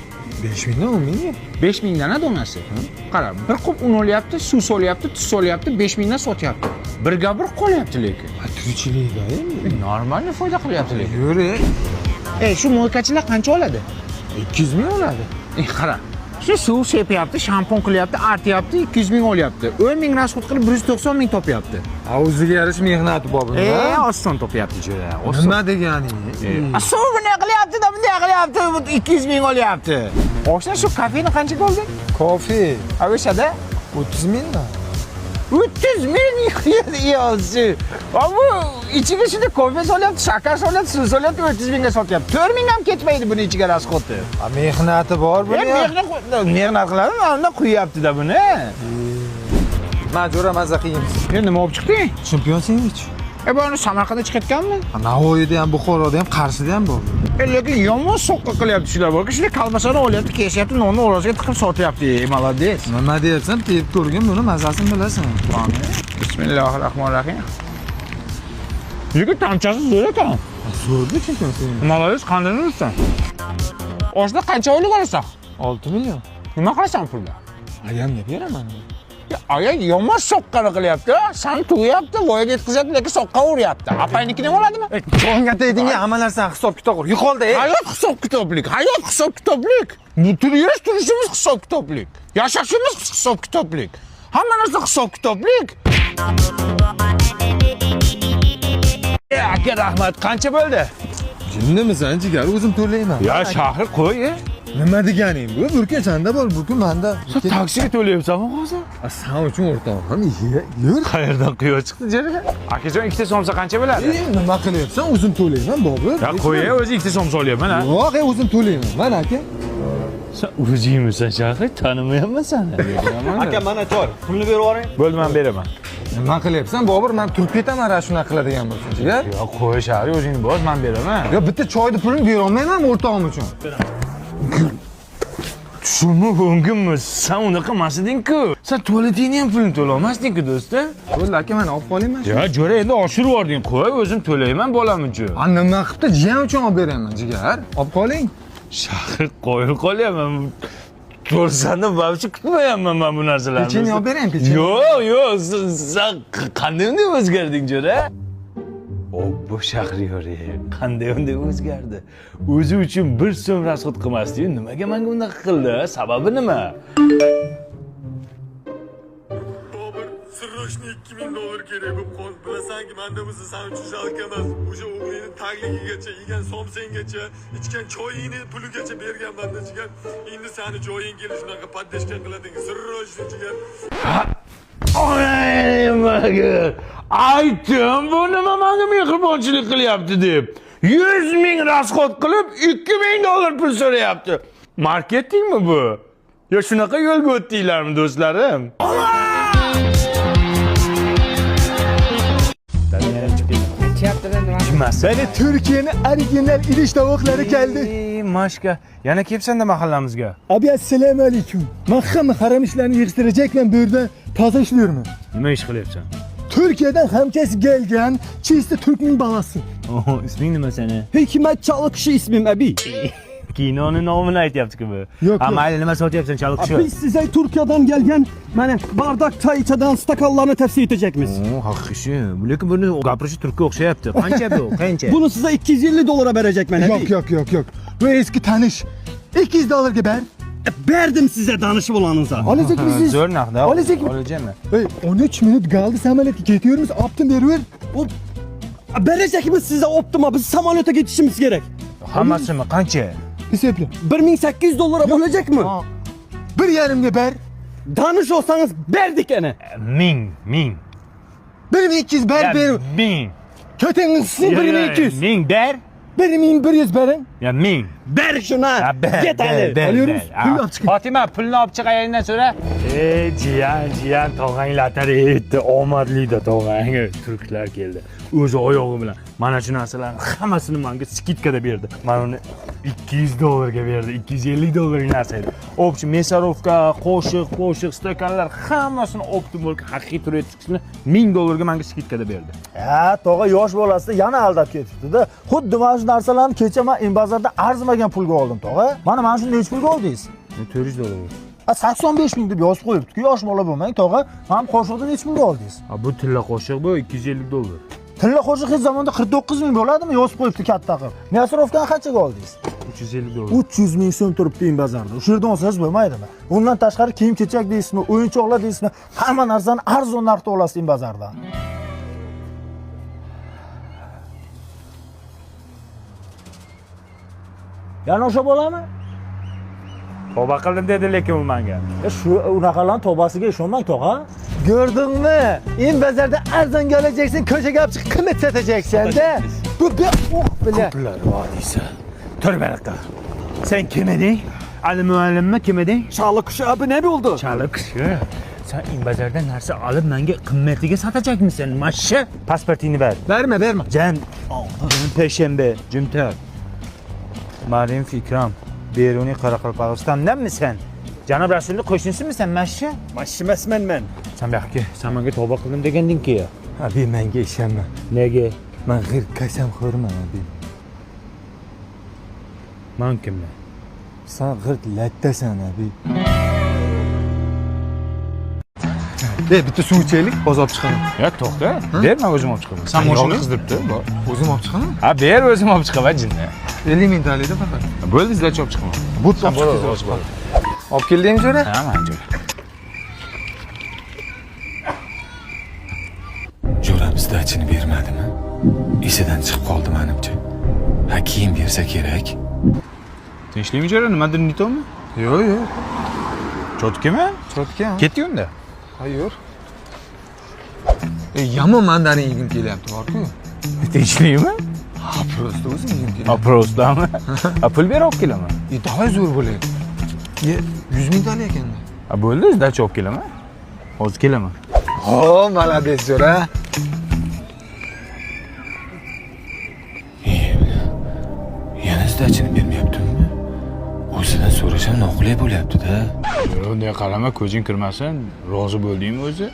5 mingdan 10 mingga. 5 mingdan donasi. Qara, bir qop un olyapti, suv solyapti, tuz solyapti, 5 mingdan sotyapti. Birga bir qolyapti lekin. Tirikchilikda endi. Normal foyda qilyapti lekin. Yuri. Shu mo'ykachilar qancha oladi? 200 ming oladi. Qara. Shu suv sepyapti, shampun qilyapti, artyapti, 200 ming olyapti. 10 ming rasxod qilib 190 ming topyapti. O'ziga yarasha mehnati bor bunda. Oson topyapti jo'ra. Nima deganing? Suv bunday qilyapti-da, bunday qilyapti, 200 ming olyapti. Oshna, shu kafeni qanchaga olding? Kofe. Avishada 30 mingdan. 300 ming yo'zi. Bu ichiga shunday kofe solyapti, shakar solyapti, suv solyapti, 30 mingga sotyapti. 4 ming ham ketmaydi buni ichiga rasxodi. Mehnati bor buni. Mehnat qiladi, unda quyapti-da buni. Majura mazza qilamiz. Nima olib chiqding? Chempion sendvich. Buni Samarqandda chiqayotganmi? Navoiyda ham, Buxoroda ham, Qarshida ham bor. Lekin yomon soqqa qilyapti shular bor. Shunday kalmasani olyapti, keshyapti, nonni orasiga tiqib sotyapti. Молодец. Nima deyapsan? Tep ko'rgin, buni mazasini bilasan. Bismillahirrohmanirrohim. Yigit tamchasi zo'r ekan. Zo'rda chempion sendvich. Молодец, qanday ursan? Oshda qancha oylik olasan? 6 million. Nima qilasan pulda? Ayamga beraman. Aya yomon soqqani qilyapti. San to'yapti, voyaga yetkazyapti, lekin soqqa uryapti. Apaynikini oladimi? Jonga tegding, hamma narsa hisob-kitob qur. Yo'qoldi. Hayot hisob-kitoblik, hayot hisob-kitoblik. Bu turishimiz hisob-kitoblik. Yashashimiz hisob-kitoblik. Hamma narsa hisob-kitoblik. Aka rahmat, qancha bo'ldi? Jinnimisan, jigar, o'zim to'layman. Ya shahri qo'y. Nima deganing bu? Bir kun senda bor, bir kun menda. Sen taksiga to'layapsanmi hozir? Sen uchun o'rtog'im, yur. Qayerdan quyoq chiqdi jaraga? Akajon ikkita somsa qancha bo'ladi? Nima qilyapsan? O'zim to'layman, Bobur. Ya qo'y, o'zi ikkita somsa olyapman ha. Yo'q, o'zim to'layman. Mana aka. Sen o'zingmisan Shahid, tanimayapman seni. Aka mana choy. Pulni berib yuboring. Bo'ldi, men beraman. Nima qilyapsan, Bobur? Men turib ketaman ra shunaqa qiladigan bo'lsa. Jigar. Yo, qo'y Shahid, o'zingni boz, men beraman. Yo, bitta choyni pulini bera olmayman o'rtog'im uchun. Shuni o'ngimmi? Sen unaqa emasding-ku. Sen to'ladingni ham pulni to'lamasding-ku, do'stim. Bo'ldi aka, men olib qolayman. Ya, jo'ra endi oshirib yubording. Qo'y, o'zim to'layman bolam uchun. Ha, nima qilibdi? Jiyan uchun olib beraman, jigar. Olib qoling. Shahid qo'yib qolyapman. To'rsani babchi kutmayapman men bu narsalarni. Pecheni olib beraymi, pecheni? Yo'q, sen qanday unday o'zgarding jo'ra? Obbo Shahriyor, qanday unday o'zgardi? O'zi uchun bir so'm rasxod qilmasdi-yu, nimaga menga unaqa qildi? Sababi nima? Bobur, sirroshni $2000 kerak bo'lib qoldi. Bilasanki, menda o'zi sen uchun shalka emas. O'sha o'g'lingni tagligigacha, yegan somsengacha, ichgan choyingni puligacha berganman-da jigar. Endi seni joying kelib shunaqa paddeshka qilading. Sirroshni jigar. Nimaga? Aytdim, bu nima menga mehribonchilik qilyapti deb. 100 ming rasxod qilib, $2000 pul so'rayapti. Marketingmi bu? Yo shunaqa yo'lga o'tdinglarmi, do'stlarim? Mana Turkiyaning original idish tovoqlari keldi. Mashka, yana kelibsan-da mahallamizga. Abi assalomu alaykum. Men hamma haram ishlarni yig'ishtirajakman, bu yerda toza ishlayman. Nima ish qilyapsan? Turkiyadan hamkasb kelgan chista turkning balasi. Oho, isming nima seni? Hikmat Chaliqishi ismim abi. Kinoning nomini aytyapti-ku bu. Yo'q, Ha, mayli, nima sotyapsan Chaliqishi? Biz size Turkiyadan gelgen mana bardak çay içadan stakanlarını tavsiye edecekmiz. Haqiqiy. Lekin buni gapirishi turkka o'xshayapti. Qancha bu? Qancha? Bunu size $250 verecekmen abi. Yok. Bu eski tanış. $200 ver. Verdim size danışıp olanınıza. Alacak mısınız? Zo'r narxda. Olacak mı? Olacakmi? 13 minut kaldı samolyotga ketiyoruz. Optim veriver. Verecekmiz size optima. Biz samolyota geçişimiz gerek. Hammasimi qancha? Hesapla. $1800 olacak mı? Bir yarımga ver. Danış olsanız verdik ene. 1000. 1200 ver. 1000. Köteniz 1200. 1000 der. 1100 verin. Ya 1000. Ver şuna. Get ali. Alıyoruz. Fatima pulni olib chiqayingdan so'ra. Jiyan tog'anglar etti. Omadli-da tog'ang. Turklar keldi. O'zi oyog'i bilan mana shu narsalarning hammasini menga skitkada berdi. Men uni $200 ga berdi. $250 narsa edi. Obchi mesarovka, qo'shiq, stakanlar hammasini optimal haqiqiy turetskisini $1000 ga menga skitkada berdi. Ha, tog'a yosh bolasida yana aldab ketibdi-da. Xuddi mana shu narsalarni kecha men Embazarda arzimagan pulga oldim, tog'a. Mana shuni nech pulga oldingiz? $400. 85 ming deb yozib qo'yibdi-ku, yosh bola bo'lmang, tog'a. Ham qo'shiqni nech pulga oldingiz? Ha, bu tilla qo'shiq bu $250. Tilla qo'shiq hech zamonda 49 ming bo'ladimi? Yozib qo'yibdi katta qilib. Mesarovkani qanchaga oldingiz? $350. 300 ming so'm turibdi Embazarda. O'sha yerdan olsangiz bo'lmaydimi? Undan tashqari kiyim-kechak deysizmi, o'yinchoqlar deysizmi, hamma narsani arzon narxda olasiz Embazardan. Yana o'sha bo'lami? Tavba qildim dedi lekin u menga. Shu unaqalarning tavbasiga ishonmang, tog'a. Gördünmü? Embazarda arzon geleceksin, ko'chaga olib chiqib qimmat satajaksan-da. Bu bile. Pullar vodiysi. Tur baraqa. Sen kim eding? Ali muallimmi kim eding? Chaliqishi abi ne oldu? Chaliqishi. Sen Embazarda narsa olib menga qimmatiga satajakmisan? Mashsha. Pasportingni ber. Verme. Jan, Peshanba, Jumta. Marim Fikram, Beruniy Qoraqalpog'istondanmisan? Janob Rasulning qo'shnisisan, mashsha? Mashsha emasman men. Sen buyoqqa, sen menga tavba qildim deganding-ku. Abi menga ishonma. Nega? Men g'ir qasamxo'rman abi. Men kimman? Sen g'irt lattasan abi. Bitta suv ichaylik, hozir olib chiqaman. Ya to'xta, ber men o'zim olib chiqaman. Sen mashina qizdiribdi. O'zim olib chiqaman. Ha, ber o'zim olib chiqaman jinni. 50 ming to'laydi faqat. Bo'ldi, izlab olib chiqaman. Bu to'g'ri. Olib keldingmi jo'ra? Ha, men jo'ra. Jo'ramiz dachini bermadimi? Esidan chiqib qoldi menimcha. Ha, kiyim bersa kerak. Tinchlikmi jara? Nimadir nitomi? Yo'q, yo'q. Cho'tkimi? Cho'tka. Ketdi unda. Hayır. Yomon mandarin yegim kelyapti, bor-ku. Tinchlikmi? Ha, prosta o'zim yegim kelyapti. A prostami? A pul berib olib kelaman. Davay zo'r bo'laydi. 100 ming tala ekanda. A bo'ldi, sdacha olib kelaman. Hozir kelaman. Oh, молодец, jo'ra. Yana zdachini bermayaptimi? O'zidan so'rasham noqulay bo'lyapti-da. Unday qarama, ko'zing kirmasin. Rozi bo'ldingmi o'zi?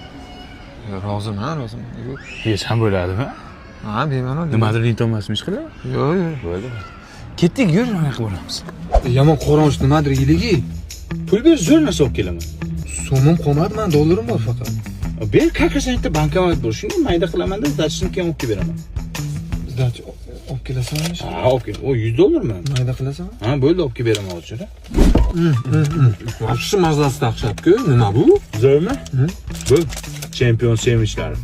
Roziman. Yesam bo'ladimi? Ha, bemalol. Nimadir nitomasmi ishqilib? Yo'q, yo'q. Bo'ldi. Ketdik, yur, mana qilib olamiz. Yomon qo'rg'onchi nimadir yiligi. Pul ber, zo'r narsa olib kelaman. So'mim qolmadi, men dollarim bor faqat. Ber, kakasangda bankomat bor. Shuni mayda qilaman-da, zdachini keyin olib beraman. Zdach olib kelasanmi? Ha, olib kel. O $100 Mayda qilasanmi? Ha, bo'ldi, olib beraman hozir. Yaxshi mazasi taqshab-ku. Nima bu? Zo'rmi? Bu chempion sevinchlari.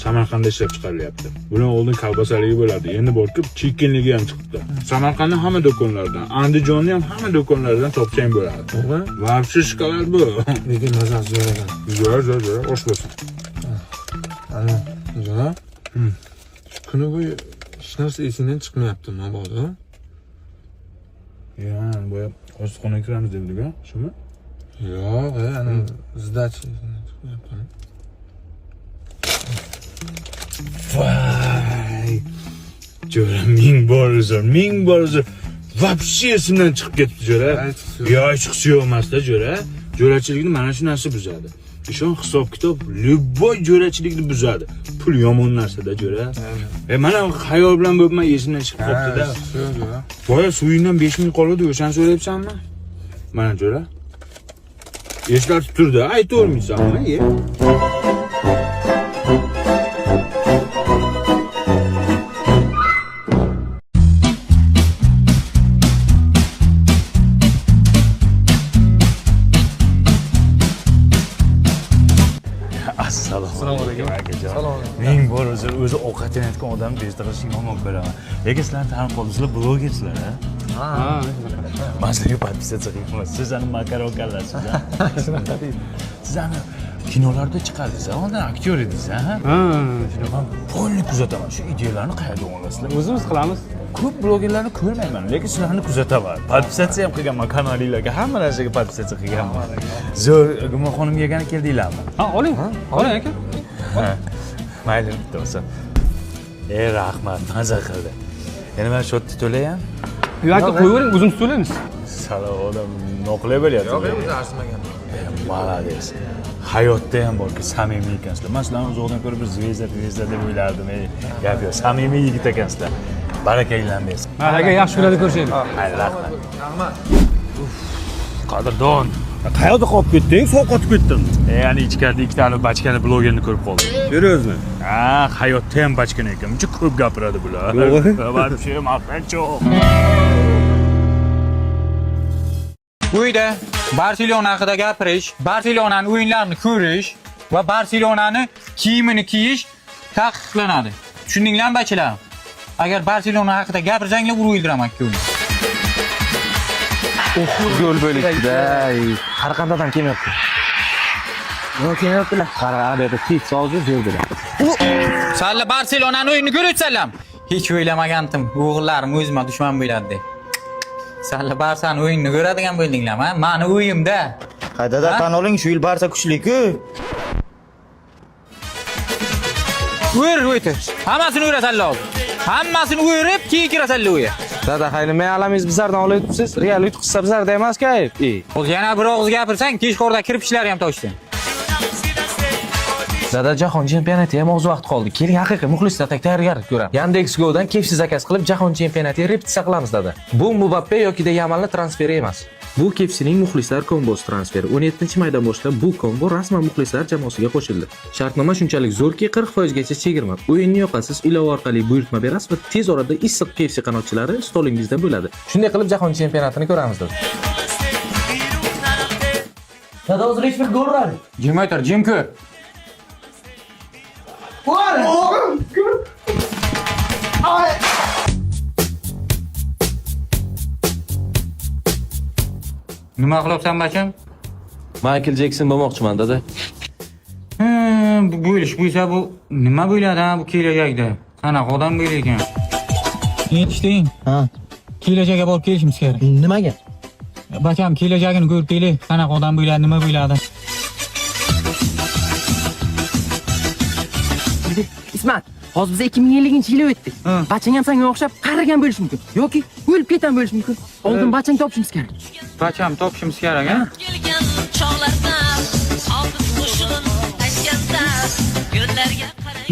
Samarqandda ishlab chiqarilyapti. Bundan oldin kolbasaligi bo'lardi. Endi borib chekkinligi ham chiqdi. Samarqandning hamma do'konlaridan, Andijonning ham hamma do'konlaridan topsang bo'ladi. To'g'ri? Vobshe shokolad bu. Lekin mazasi zo'r ekan. Zo'r, osh bo'lsin. Ana, jo'ra. Shu kuni bo'yi hech narsa esingdan chiqmayapti, mabodo. Ya, bu oshxonaga kiramiz devdik-a, shumi? Yo'q, ana zdach chiqmayapti. Vay! Jo'ra, ming bor uzr. Vobshe esimdan chiqib ketdi, jo'ra. Yo, chiqsa yo'q emas-da, jo'ra. Jo'rachilikni mana shu narsa buzadi. Ishon hisob-kitob любой jo'rachilikni buzadi. Pul yomon narsa-da, jo'ra. Mana xayol bilan bo'lmay esimdan chiqib qopti-da. Boya suyingdan 5 ming qoladi, o'shani so'rayapsanmi? Mana jo'ra. Eslatib turdi, aytavermaysanmi? Assalomu alaykum akajon. Ming bor o'zi ovqatlanayotgan odam bezdirishni yomon ko'raman. Lekin sizlarni tanib qoldingizlar, blogersizlar, ha? Men sizlarga podpisatsiya qilmayman. Siz ana makaronkalarsiz, ha? Shunaqa deydi. Siz ana kinolarda chiqardingiz, oldin aktyor edingiz, ha? Men polni kuzataman. Shu ideyalarni qayerdan olasizlar? O'zimiz qilamiz. Ko'p blogerlarni ko'rmayman, lekin sizlarni kuzataman. Podpisatsiya ham qilganman kanalinglarga, hamma narsaga podpisatsiya qilganman. Zo'r, gumonxonim yegani keldinglarmi? Ha, oling aka. Mayli, bitta bo'lsa. Rahmat, maza qildi. Yana men shotni to'layam? Yo'q aka, qo'yavering, o'zimiz to'laymiz. Salom, odam noqulay bo'lyapti. Yo'q, o'zi arzimagan. Молодец. Hayotda ham borki samimiy ekansizlar. Men sizlarni uzoqdan ko'rib bir zvezda deb o'ylardim. Gap yo'q, samimiy yigit ekansizlar. Barakanglar bersin. Aka, yaxshi kunlarda ko'rishaylik. Hayır, rahmat. Rahmat. Qadrdon. Qayoqda qolib ketding? Sovqotib ketdim. Ya'ni ichkarida ikkita bachkani blogerni ko'rib qoldim. Seriyozmi? Ha, hayotda ham bachkana ekan. Uncha ko'p gapiradi bular. Vobshe maqtanchoq. Uyda Barselona haqida gapirish, Barselonani o'yinlarini ko'rish va Barselonani kiyimini kiyish taqiqlanadi. Tushundinglarmi bachalarim? Agar Barselona haqida gapirsanglar, urib o'ldiraman-ku. Yo'l bo'libdi-da. Har qanday odam kelmayapti. Yo'q, kelmayaptilar. Qara, bu tit hozir zo'rdilar. Salla Barselonani o'yinini ko'rayotsanlar. Hech o'ylamagandim, o'g'illarim o'zimga dushman bo'ladi deb. Salla Barsani o'yinini ko'radigan bo'ldinglarmi? Meni o'yimda. Qaydada tan oling, shu yil Barsa kuchli-ku. O'yir. Hammasini o'yrasanlar hozir. Hammasini o'yirib, keyin kirasanlar o'yga. Dada, hayli men alamingiz bizlardan olayapsiz. Real yutqizsa bizlarda emas-ku. Hozir yana bir og'iz gapirsang, kechqurda kirib ishlari ham toshdi. Dada, jahon chempionati ham oz vaqt qoldi. Keling, haqiqiy muxlislar tayyorgarlik ko'ramiz. Yandex Go'dan kefsiz zakaz qilib jahon chempionatiga repetitsiya qilamiz, dada. Bu Mbappe yoki Yamalni transferi emas. Bu Kefsining muxlislar kombosi transferi. 17-maydan boshlab bu kombo rasman muxlislar jamoasiga qo'shildi. Shartnoma shunchalik zo'rki, 40% gacha chegirma. O'yinni yoqasiz, ilova orqali buyurtma berasiz va tez orada issiq Kefsi qanotchilari stolingizda bo'ladi. Shunday qilib jahon chempionatini ko'ramiz, dada. Dada, hozir hech bir gol uradi. Jim o'tir, jim ko'r. Nima qilyapsan bacham? Michael Jackson bo'lmoqchiman dada. Bu bo'lish bo'lsa bu nima bo'ladi ha bu kelajakda? Qanaqa odam bo'lar ekan? Yetishding? Ha. Kelajakka borib kelishimiz kerak. Nimaga? Bacham kelajagini ko'rib keling. Qanaqa odam bo'ladi, nima bo'ladi? Ismat, hozir biz 2050-yil o'tdik. Bachang ham senga o'xshab qarigan bo'lishi mumkin yoki o'lib ketgan bo'lishi mumkin. Oldin bachang topishimiz kerak. Bacham topishimiz kerak, ha?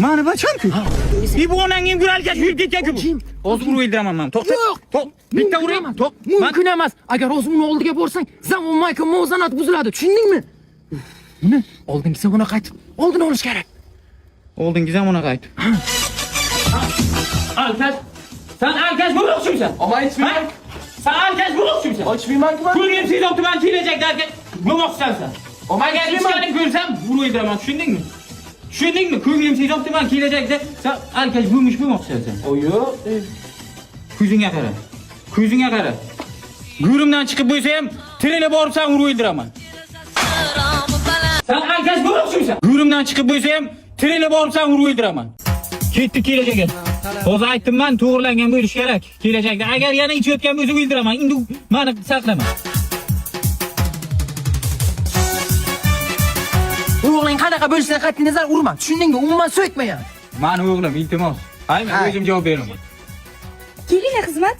Mana bacham-ku. Bu onangga guralga yurib ketgan-ku. Hozir urib o'ldiraman men. To'xta. To'q. Bitta urayman. To'q. Mumkin emas. Agar o'zing uni oldiga borsang, zamon Michael muvozanat buziladi. Tushundingmi? Buni oldingi zamona qaytib, oldini olish kerak. Oldingi zamona qaytib. Alkash. Sen alkash bo'lmoqchimisan? Ama aytmayman. Sen alkash bo'lmoqchimisan? Ochmayman-ku. Ko'rgim siz optimal kelajakda alkash bo'lmoqchisan. Agar ichganing ko'rsam, urib o'ldiraman. Tushundingmi? Tushundingmi? Ko'nglim sezibdi men kelajakda sen alkash bo'lmoqchisan. O yo'q. Ko'zingga qara. Ko'zingga qara. Gurimdan chiqib bo'lsa ham tirilib borib sen urib o'ldiraman. Sen alkash bo'lmoqchimisan? Gurimdan chiqib bo'lsa ham tirilib borib sen urib o'ldiraman. Ketdi kelajakka. Hozir aytdim men to'g'rilangan bo'lish kerak. Kelajakda agar yana ichayotgan bo'lsa o'ldiraman. Endi meni saqlama. O'g'ling qanaqa bo'lishidan qat'iy nazar urma. Tushundingmi? Umuman so'kma ham. Meni o'g'lim, iltimos. Men o'zim javob beraman. Keling xizmat.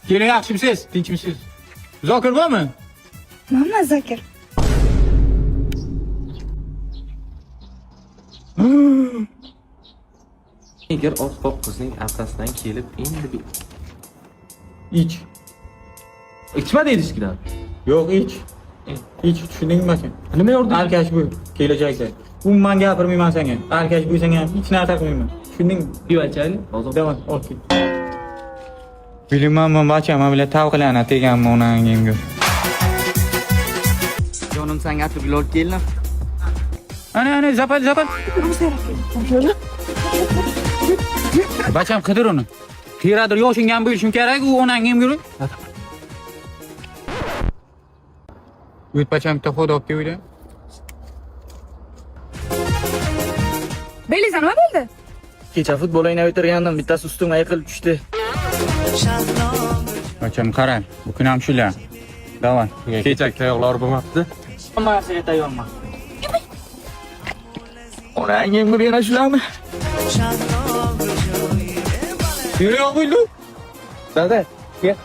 Keling, yaxshimisiz? Tinchmisiz? Zokir bormi? Mana Zokir. Agar oppoq qizning aftasidan kelib endi Ich. ichma deyishkilar. Yo'q, ich. Ich tushundingmi aka? Nima yordam? Alkash bu kelajakda. Umuman gapirmayman senga. Alkash bo'lsang ham hech narsa qilmayman. Tushundingmi? Deyachani, hozir davom, okey. Bilmayman, bacham bilan tavqilana teganman onangga. Jonim senga atib olib keldim. Ana, zapal. Bacham qidir uni. Qiyradir yoshing ham bo'lishim kerak, u onangga ham yurib. O't bacham bitta xod olib keldi. Beliza nima bo'ldi? Kecha futbol o'ynab o'tirgandim, bittasi ustimga yiqilib tushdi. Bacham qarang, bu kun ham shular. Davay. Kecha tayoqlar bo'lmabdi. Hammasiga tayyorman. Onangga bir yana shularmi? Yo'q bo'ldi. Dada, kel.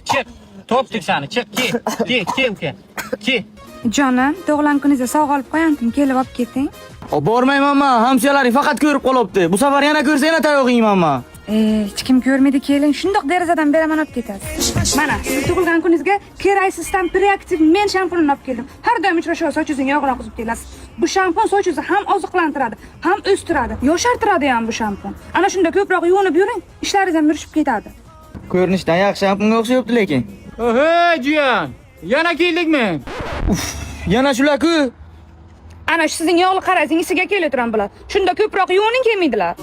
Chiq. Topdik seni. Chiq, ke. Jonim, tug'ilgan kuningizga sovg'a olib qo'yandim, kelib olib keting. Bormayman men, hamshiyalaring faqat ko'rib qolyapti. Bu safar yana ko'rsa yana tayoq yeyman men. Hech kim ko'rmaydi, keling, shundoq derazadan beraman olib ketasiz. Mana, siz tug'ilgan kuningizga Keraysisdan preaktiv men shampunini olib keldim. Har doim uchrashuv sochingizni yog'roq qilib kelasiz. Bu shampun sochingizni ham oziqlantiradi, ham o'stiradi, yoshartiradi ham bu shampun. Ana shunda ko'proq yuvinib yuring, ishlaringiz ham yurishib ketadi. Ko'rinishdan yaxshi shampunga o'xshayapti lekin. Hey jiyan, yana keldikmi? Yana shular-ku. Ana shu sizning yog'li qarazingizga kelib bular. Shunda ko'proq yuvining kelmaydilar.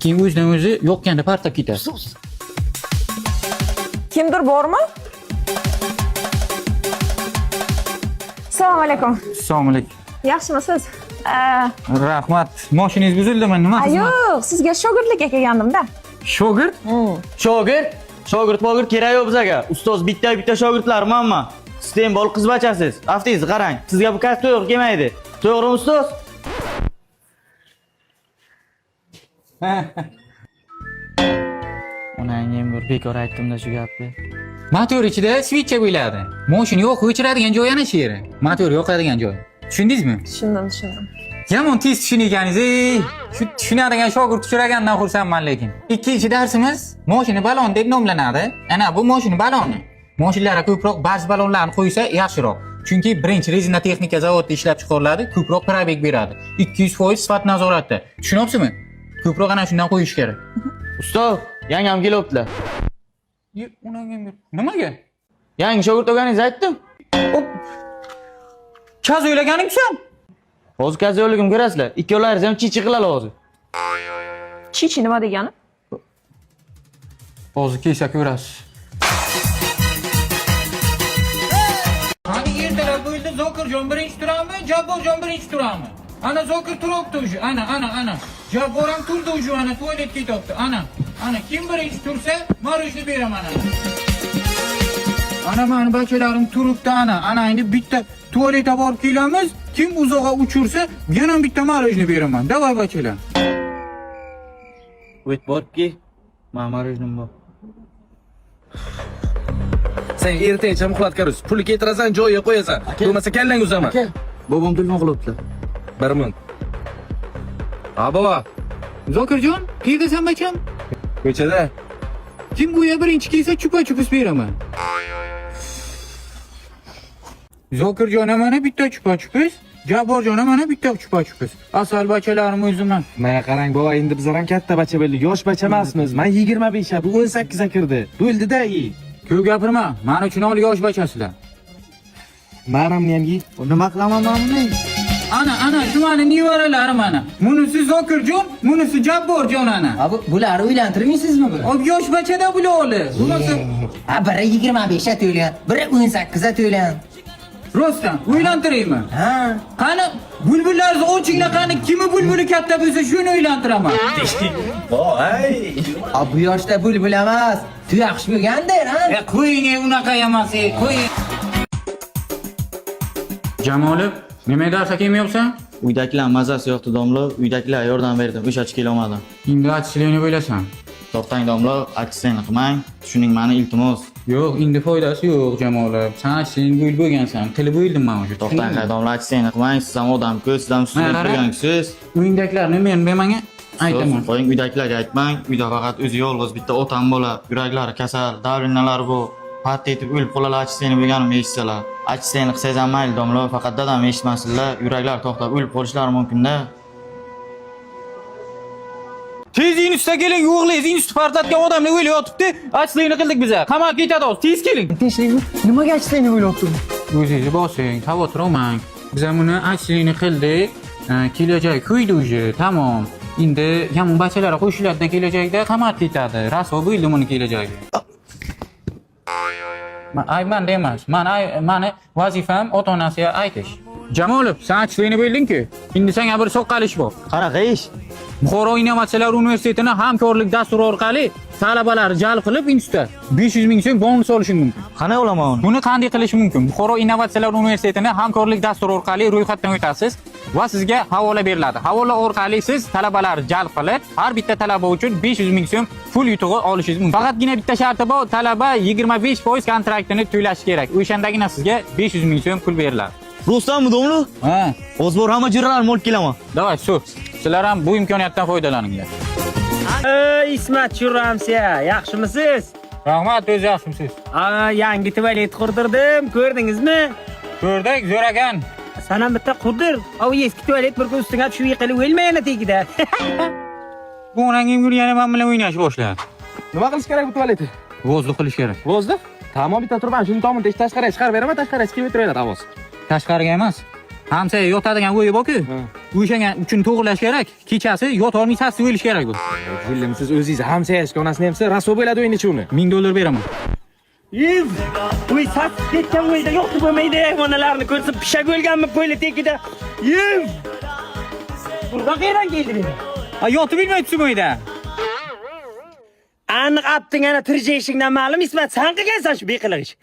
Keyin o'zidan o'zi yo'qqanda partab ketadi. Kimdir bormi? Assalomu alaykum. Assalomu alaykum. Yaxshimisiz? Rahmat. Mashinangiz buzildimi? Nima? Yo'q, sizga shogirdlikka kelgandim-da. Shogird? Shogird kerak yo'q bizga. Ustoz bitta shogirdlar menman. Sistem bol qiz bachasiz. Aftingizni qarang. Sizga bu kasb to'g'ri kelmaydi. To'g'rimi ustoz? Onangga ham bir bekor aytdim-da shu gapni. Motor ichida switcha bo'ladi. Mashina yo'q, o'chiradigan joy ana shu yeri. Motor yo'qadigan joy. Tushundingizmi? Tushundim. Yomon tez tushunganingiz, shu tushunadigan shogird uchragandan xursandman lekin. Ikkinchi darsimiz mashina balon deb nomlanadi. Ana bu mashina baloni. Mashinalarga ko'proq bars balonlarni qo'ysa yaxshiroq. Chunki birinchi rezina texnika zavodida ishlab chiqariladi, ko'proq probeg beradi. 200% sifat nazoratda. Tushunyapsizmi? Ko'proq ana shundan qo'yish kerak. Ustoz, yangam kelibdilar. Nimaga? Yangi shogird o'rganingizni aytdim. Kaz o'ylaganingsan? Hozir kazoligim ko'rasizlar. Ikkovlaringiz ham chichi qiladi hozir. Chichi nima degani? Hozir kelsa ko'rasiz. Qani ertalab bo'ldi, Zokirjon birinchi turami, Jabborjon birinchi turami? Ana Zokir turibdi o'sha. Ana. Jabbor ham turdi o'sha, ana tualetga ketyapti. Ana kim birinchi tursa, marojni beraman ana. Ana meni bachalarim turibdi ana endi bitta tualetga borib kelamiz. Kim uzoqqa uchursa, yana bitta marojni beraman. Davay bachalar. O't boribki, men marojnim bor. Sen ertaga muxlat qarus. Pulni keltirasan, joyiga qo'yasan. Bo'lmasa kallang uzaman. Bobom telefon qilibdi. 1 minut. Ha baba. Zokirjon, qayerdasan bacham? Ko'chada. Kim bu yer birinchi kelsa, chupa-chupus beraman. Zokirjon mana bitta chupa-chupus, Jabborjon mana bitta chupa-chupus. Asal bachalarim o'ziman. Mana qarang baba, endi bizlar ham katta bacha bo'ldik. Yosh bacha emasmiz. Men 25 ga, bu 18 ga kirdi. Bo'ldida yi. Ko'p gapirma. Men uchun ol yosh bachasizlar. Menimni ham yi. Nima qilaman men buni? Ana shu meni nevaralarim ana. Bunisi Zokirjon, bunisi Jabborjon ana. Bularni uylantirmaysizmi bu? Ob yosh bachada bular. Bunisi Biri 25 ga to'lgan, biri 18 ga to'lgan. Rostdan uylantiraymi? Ha. Qani bulbullarni ochinglar, qani kimi bulbuli katta bo'lsa shuni uylantiraman. Voy. Bu yoshda bulbul emas, tuyaqush bo'lganda, ha? Qo'ying, unaqa emas, qo'ying. Jamolov, nima darsa kelmayapsan? Uydagilar mazasi yo'qdi domlo, uydagilar yordam berdi, o'shachi kelolmadim. Endi achishlikni bo'lasan. To'xtang domlo, aksiyani qilmang, tushuning meni iltimos. Yo'q, endi foydasi yo'q Jamolov. Sen sen bo'l bo'lgansan, qilib o'ldim men o'sha. To'xtang domlo, aksiyani qilmang, siz ham odam-ku, siz ham sudga turgansiz. Uyingdagilarni men menga aytaman. Qo'ying, uydagilarga aytmang, uyda faqat o'zi yolg'iz bitta otam bola, yuraklari kasal, davrinalari bu. Patta etib o'lib qolalar, achishlikni bilganimni eshitsalar. Achishlikni qilsangiz ham mayli domlo, faqat dadam eshitmasinlar, yuraklari to'xtab o'lib qolishlari mumkin-da. Tez institutga keling, o'g'lingiz institut portlatgan odamni o'ylab yotibdi. Achishlikni qildik biz. Qamoqqa ketadi hozir. Tez keling. Nimaga achishlikni o'ylayapsiz? O'zingizni bosing, xavotir olmang. Biz buni achishlikni qildik. Kelajak kuydi uje, tamom. Endi yomon bachalar qo'shiladi, kelajakda qamoqqa ketadi. Rasvo bo'ldi buni kelajagi. Ayman emas. Mani vazifam ota-onasiga aytish. Jamolov, sen achishlikni bilding-ku. Endi senga bir so'qqal ish bor. Qanaqa ish? Buxoro Innovatsiyalar universitetini hamkorlik dasturi orqali talabalarni jalb qilib institutda 500 ming so'm bonus olish mumkin. Qanday olaman uni? Buni qanday qilish mumkin? Buxoro Innovatsiyalar universitetini hamkorlik dasturi orqali ro'yxatdan o'tasiz va sizga havola beriladi. Havola orqali siz talabalarni jalb qilib, har bitta talaba uchun 500 ming so'm pul yutug'i olishingiz mumkin. Faqatgina bitta sharti bor, talaba 25% kontraktini to'lashi kerak. O'shandagina sizga 500 ming so'm pul beriladi. Rostami domlo? Ha. O'z bor hamma jiralarni olib kelaman. Davay, shu. Sizlar ham bu imkoniyatdan foydalaninglar. Ismat Churramsiya, yaxshimisiz? Rahmat, o'z yaxshimisiz? Yangi tualet qurdirdim, ko'rdingizmi? Ko'rdik, zo'ragan. Sana bitta qurdir. Eski tualet bir kun ustiga tushib yiqilib o'lmayana tegida. Bu onangim yurgani men bilan o'ynash boshladi. Nima qilish kerak bu tualetni? Vozliq qilish kerak. Vozliq? Tamom, bitta turban, shuni tomon tashqariga chiqarib beraman, tashqariga chiqib o'tiradi ovoz. Tashqariga emas. Hamsa yotadigan o'yi bor-ku. O'shanga uchun to'g'rilash kerak. Kechasi yotolmay sassiq o'lish kerak bu. Jillim, siz o'zingiz hamsa yashga onasini hamsa rasvo bo'ladi o'yin ichuni. $1000 beraman. Uy sassiq ketgan o'yda yo'q bo'lmaydi, hayvonlarni ko'rsa pishak o'lganmi qo'yli tekida. Burada qayerdan keldi? Yotib bilmayapsiz bu uyda. Aniq apting ana tirjeshingdan ma'lum Ismat, sen qilgansan shu beqiliq ish.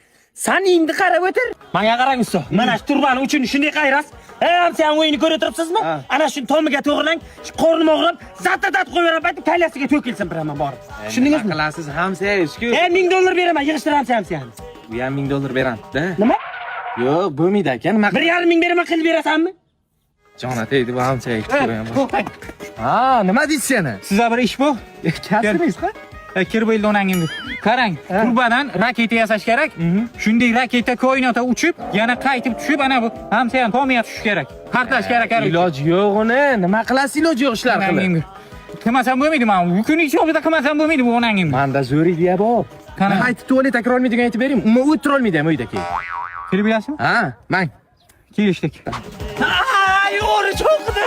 Sen endi qarab o'tir. Menga qarang usta. Mana shu turbani uchun shunday qayrasiz. Ham sen o'yinni ko'rib turibsizmi? Ana shu tomiga to'g'rilang, qornim og'rib, zat qo'yaverib aytib kaylasiga to'kilsin biraman borib. Tushundingizmi? Qilasiz hamsa ishku. $1000 beraman, yig'ishtiramsiz hamsa. Bu ham $1000 beram-da. Nima? Yo'q, bo'lmaydi aka, nima? 1,5 ming beraman, qilib berasanmi? Jona tegdi bu hamsa ishku. Ha, nima deysiz yana? Sizga bir ish bor. Kasbingiz-ku? Kirib bo'ldi onangimni. Qarang, turbadan raketa yasash kerak. Shunday raketa koinotga uchib, yana qaytib tushib, ana bu hamsa ham tomiga tushish kerak. Partlash kerak. Iloji yo'q uni. Nima qilasiz iloji yo'q ishlar qilib? Qilmasam bo'lmaydi, men bu kun ichida qilmasam bo'lmaydi bu onangimni. Menda zo'r idea bor. Qani qaytib tualet takror olmaydigan aytib bering. Umuman o'tira olmaydi ham uyda keyin. Kirib bilasizmi? Ha, mang. Kelishdik. yuqori cho'qdi.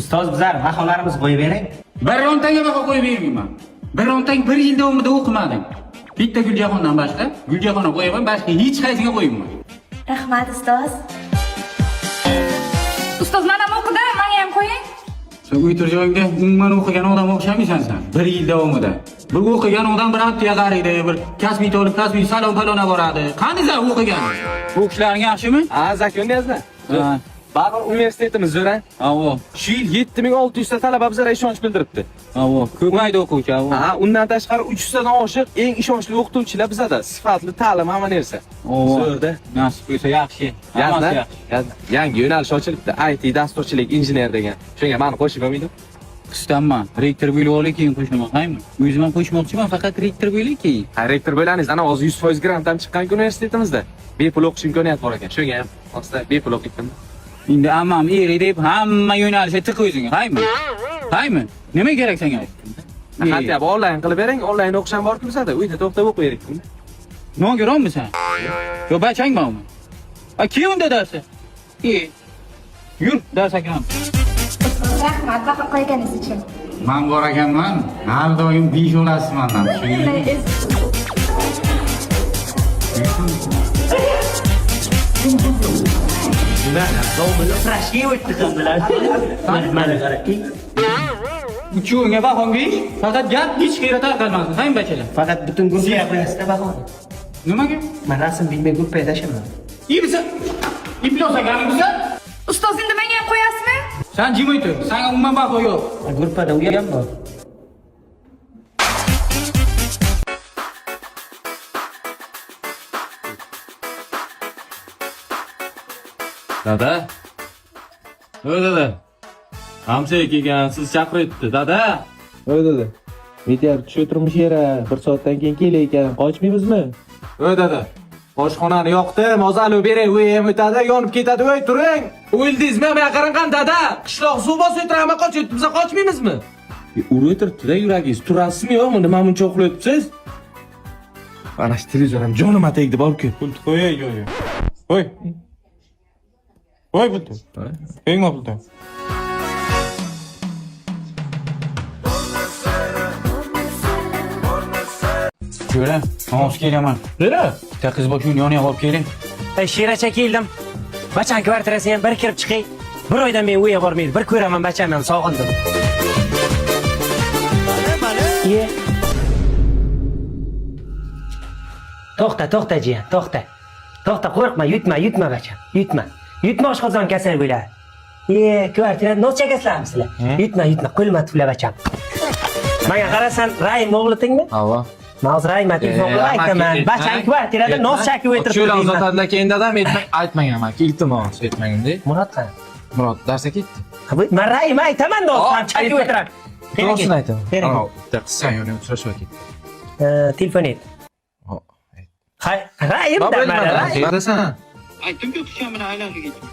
Ustoz bizlar baholarimiz qo'yib bering. Birontaga baho qo'yib bermayman. Birontang 1 yil davomida o'qimading. Bitta Guljahondan boshqa, Guljahonni qo'yaman, boshqa hech qaysiga qo'ymayman. Rahmat ustoz. Ustoz mana ham o'qidi, menga ham qo'ying. Sen o'tir joyingda umuman o'qigan odam o'xshamaysan sen. 1 yil davomida. Bir o'qigan odam bir haftaga qaraydi, bir kasbiy to'lib, kasbiy salon palona boradi. Qani sen o'qigan? O'qishlaring yaxshimi? Ha, zakonniyazda. Baribir universitetimiz zo'r. Avo. Shu yil 7600 ta talaba bizlarga ishonch bildiribdi. Avo, ko'paydi o'quvchi, avo. Ha, undan tashqari 300 tadan oshiq eng ishonchli o'qituvchilar bizada. Sifatli ta'lim hamma narsa. Zo'rda. Nasib bo'lsa yaxshi. Hammasi yaxshi. Yangi yo'nalish ochilibdi. IT, dasturchilik, injener degan. Shunga meni qo'shib olmaydi? Qistamman. Rektor bo'lib olay keyin qo'shaman, haymi? O'zim ham qo'shmoqchiman, faqat rektor bo'lay keyin. Ha, rektor bo'laningiz, ana hozir 100% grant ham chiqqan universitetimizda. Bepul o'qish imkoniyati bor ekan. Shunga ham hozir bepul o'qiydim. Endi ammam eri deb hamma yo'nalishga tiq o'zingga, haymi? Haymi? Nima kerak senga? Hatto onlayn qilib bering, onlayn o'qish ham bor-ku bizada. Uyda to'xtab o'qiydik. Nogironmi sen? Yo bachang bormi? A kim unda darsi? Yur, dars ekan. Rahmat, baho qo'yganingiz uchun. Men bor ekanman. Har doim besh olasiz mendan. Uchuvga bahong besh, faqat gap hech qayerda tarqalmasin, haymi bachalar? Faqat butun guruh yaqinasida baho. Nimaga? Men rasm bilmay guruh paydashaman. Ibsa. Iblosa galimsa? Ustoz endi menga ham qo'yasizmi? Sen jim o'tir. Senga umuman baho yo'q. Guruhda u ham bor. Dada. Voy dada. Hamshira kelgan, siz chaqiryapti, dada. Voy dada. Meteor tushib turmush yeri, 1 soatdan keyin kelay ekan. Qochmaymizmi? Voy dada. Oshxonani yoqdim, ozali beray, u ham o'tadi, yonib ketadi. Voy turing. O'ldingizmi? Men qarang dada. Qishloq suv bosib o'tiramiz, qochib, biz qochmaymizmi? Urib o'tiribdi-da yuragingiz. Turasizmi yo'qmi? Nima buncha uxlayapsiz? Ana shu televizor ham jonimga tegdi, borku. Pul qo'yay, yo'q. Qo'y. Voy pulni. Eng pulni. Jo'ra, mos kelaman. Nera? Bitta qiz boshini yoniga olib keling. Shiracha keldim. Bacham kvartirasiga ham bir kirib chiqay. Bir oydan men uyiga bormaydi. Bir ko'raman bachamni ham sog'indim. To'xta jiyan, to'xta. To'xta, qo'rqma, yutma bacham. Yutma oshqozon kasal bo'ladi. Kvartirada nos chekasizlarmi sizlar? Yutma, qo'lma tufla bacham. Menga qarasan, Raim o'g'litingmi? Avo. Nozir Raim telefon aytaman. Bacham kvartirada nos chakib o'tiribdi. Shular uzatadilar keyin dadam aytmagan man. Iltimos aytmagin-da. Murod qani? Murod darsga ketdi. Men Raim aytaman, nos chakib o'tiradi. To'g'risini aytaman. Ana, bitta qizsan yoni uchrashib ketdi. Telefon et. Hay, Raim da Qarasan. Aytdim-ku, qizcha bilan aylanib ketdim.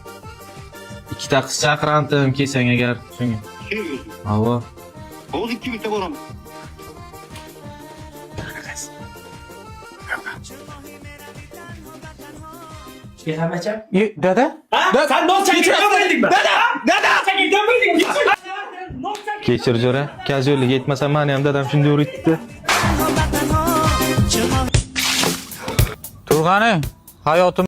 Ikkita qiz chaqirandim, kelsang agar shunga. Avo. Hozir 2 minutda boraman. Bacham? Dada? Sen nos chakib o'tirdingmi? Dada! Chakib o'tirdingmi? Kechir jo'ra. Kazyo'llik yetmasa meni ham dadam shunday o'rgatdi. Turg'ani, hayotim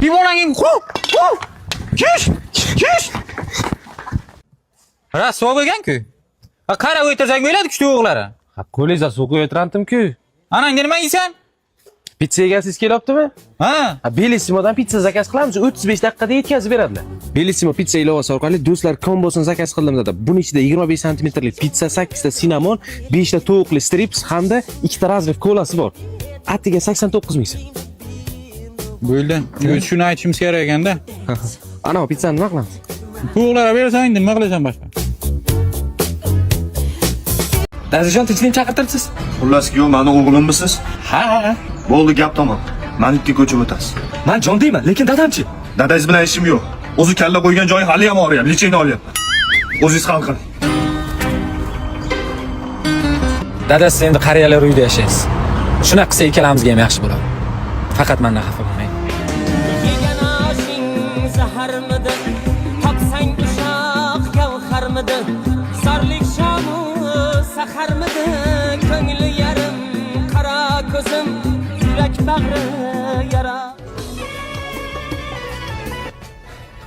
Limonangin Kish! Rasvo bo'lgan-ku. Qarab o'tirsang bo'ladi, kuchli o'g'lari. Ha, qo'lingizga suv qo'yib o'tirandim-ku. Ana, endi nima yeysan? Pizza egasiz kelyaptimi? Ha. Bellissimodan pizza zakaz qilamiz, 35 daqiqada yetkazib beradilar. Bellissimo pizza ilovasi orqali do'stlar kombosini zakaz qildim dedi. Buning ichida 25 santimetrli pizza, 8 ta sinamon, 5 ta tovuqli strips hamda 2 ta razrif kolasi bor. Attiga 89 ming so'm. Bo'ldi. Shuni aytishimiz kerak ekanda. Ana pizzani nima qilamiz? Pullarga bersang, endi nima qilasan boshqa? Dazajon tinchlik chaqirtirsiz? Xullas, ku meni o'g'limmisiz? Ha. Bo'ldi, gap tamom. Meni ikki ko'chib o'tasiz. Men jon deyman, lekin dadamchi? Dadangiz bilan ishim yo'q. O'zi kalla qo'ygan joyi hali ham og'riyapti, lechini olyapti. O'zingiz hal qiling. Dadasiz endi qariyalar uyida yashaysiz. Shunaqa qilsa ikkalamizga ham yaxshi bo'ladi. Faqat mendan xafa bo'lmang. Yegan oshing zaharmidi, topsang ushaq gavharmidi, zorlik shamu saharmidi, ko'ngli yarim qara ko'zim, yurak bag'ri yara.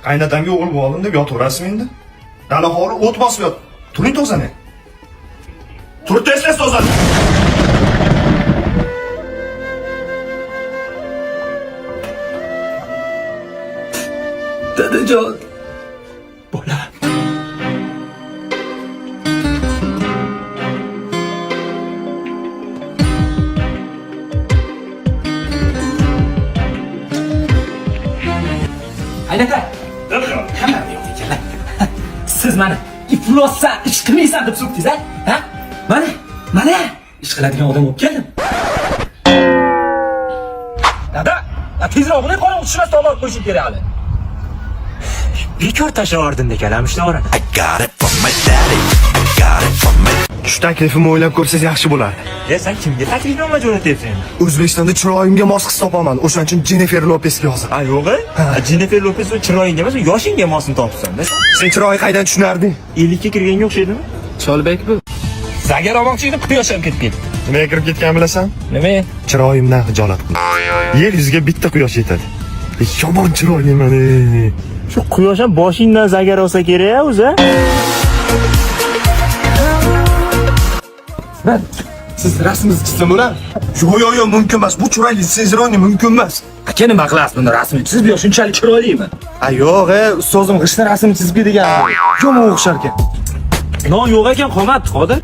Qaynatamga o'g'il bo'ldim deb yotaverasizmi endi? Dala hori o't bosib yot. Turing tozaning. Turib tezlab tozaning. Dadajon. Bola. Aynaka. Hamma yo'q ekan. Siz meni iflossan, ish qilmaysan deb so'kdingiz, ha? Mana ish qiladigan odam bo'lib keldim. Dada, tezroq buni qora tushmas tomon qo'yishim kerak hali. Bekor tashlavordim dekalam ishni orani. Shu taklifimni o'ylab ko'rsangiz yaxshi bo'lardi. Sen kimga taklifnoma jo'natyapsan? O'zbekistonda chiroyimga mos qilib topaman. O'shaning uchun Jennifer Lopesga yozdim. Yo'g'i? Jennifer Lopes chiroyingga emas, yoshingga mosini topsan-da. Sen chiroyi qaydan tushunarding? 50 ga kirganga o'xshaydimi? Cholbek bu. Zagar olmoqchi edim, quyosh ham ketib ketdi. Nimaga kirib ketgan bilasan? Nima? Chiroyimdan xijolat qildim. Yer yuziga bitta quyosh yetadi. Yomon chiroyliman. Shu quyosh ham boshingdan zagar olsa kerak o'zi. Siz rasmingizni chizsam bo'ladimi? Yo'q, mumkin emas. Bu chiroyli sezironi mumkin emas. Aka nima qilasiz buni rasmini chizib ber, shunchalik chiroylimi? Yo'q, ustozim g'ishtin rasmini chizib ber degan. Yomon o'xshar ekan. Non yo'q ekan, qomat qodir.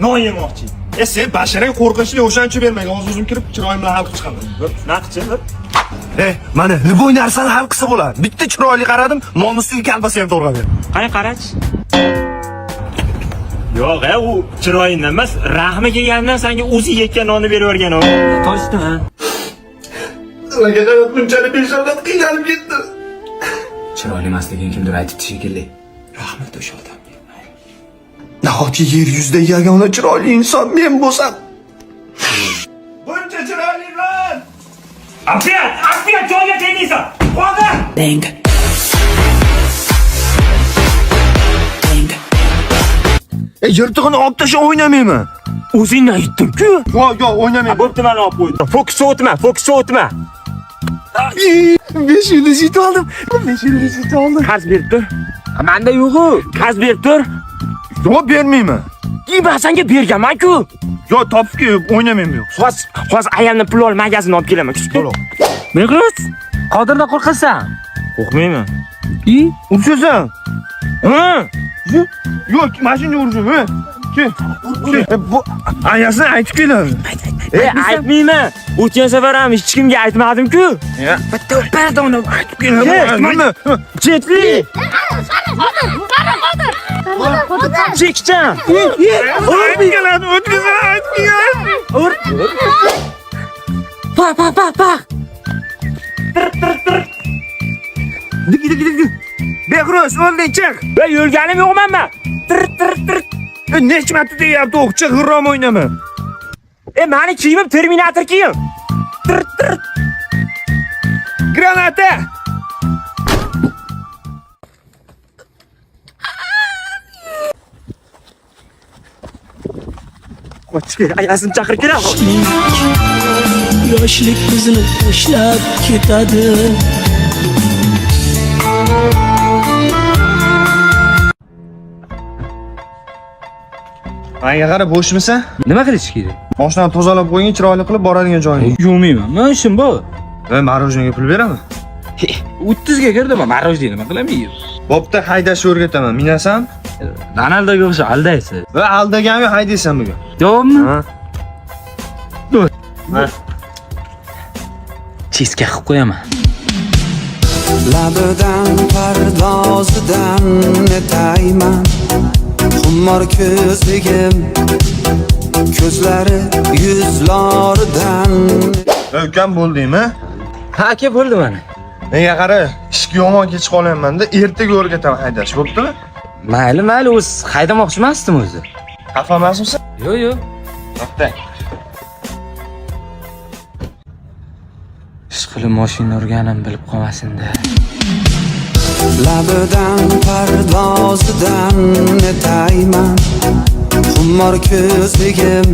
Non yemoqchi. Sen basharang qo'rqinchli o'shaning uchun bermaydi. Hozir o'zim kirib chiroyim bilan hal qilib chiqaman. Naqchi. Mana liboy narsani hal qilsa bo'ladi. Bitta chiroyli qaradim, non ustiga kalbasa ham to'g'rab ber. Qani qarach. Yo'q, u chiroyingdan emas, rahmi kelgandan senga o'zi yekkan nonni berib yuborgan u. To'g'risimi? Nimaga qarab bunchalik beshavlat qiynalib ketdi? Chiroyli emasligini kimdir aytibdi shekilli. Rahmat o'sha odam. Nahotki yer yuzida yagona chiroyli inson men bo'lsam? Buncha chiroyliman. Afiyat joyga tegdingsan. Qo'ydi. Deng. Yirtig'ini olib tashlab o'ynamayman. O'zingdan yutdim-ku. Yo'q, o'ynamayman. Bo'pti, men olib qo'ydim. Fokus o'tma. 5 yulduz yutib oldim. 5 yulduz yutib oldim. Qarz berib tur. Menda yo'q-ku. Qarz berib tur. Yo'q, bermayman. Ben senga berganman-ku. Yo'q, topib o'ynamayman yo'q. Hozir ayamdan pul ol, magazin olib kelaman. Men qiz, Qodirdan qo'rqasan? Qo'rqmayman. Urchasan? Yo'q, mashina urdim, Bu ayasini aytib keladi. Aytmayman. O'tgan safar ham hech kimga aytmadim-ku. Bitta pardon aytib keladi. Chetli. Chekchan. Aytib keladi, o'tkazib aytib keladi. Pa. Dig. Behroz, o'rnidan chiq. Ben yo'lganim yo'qman men. Necha marta deyapti, o'qchi g'irrom o'ynaman. Meni kiyimim Terminator kiyim. Granata. Qochib, ayasini chaqirib kelaman. Yoshlik bizni tashlab ketadi. Menga qarab bo'shmisan? Nima qilish kerak? Mashinani tozalab qo'ying, chiroyli qilib boradigan joying. Yuvmayman. Men ishim bor. Va marojanga pul beraman. 30 ga kirdim, marojni nima qilaman? Bo'pti, haydashni o'rgataman. Minasan? Ronaldoga o'xshab aldaysiz. Va aldaganmi haydaysan bugun? Yo'qmi? Ha. Cheska qilib qo'yaman. Labidan pardozidan netayman Xummor ko'zligim Ko'zlari yuzlaridan Ukam bo'ldingmi? Ha, aka bo'ldi mana. Menga qara, ishga yomon kech qolyapman-da, ertaga o'rgataman haydash, bo'ptimi? Mayli, o'z haydamoqchi emasdim o'zi. Xafa emasmisan? Yo'q. To'xtang. Ishqilib mashina urganim bilib qolmasin-da. Labidan pardozidan netayman Xummor ko'zligim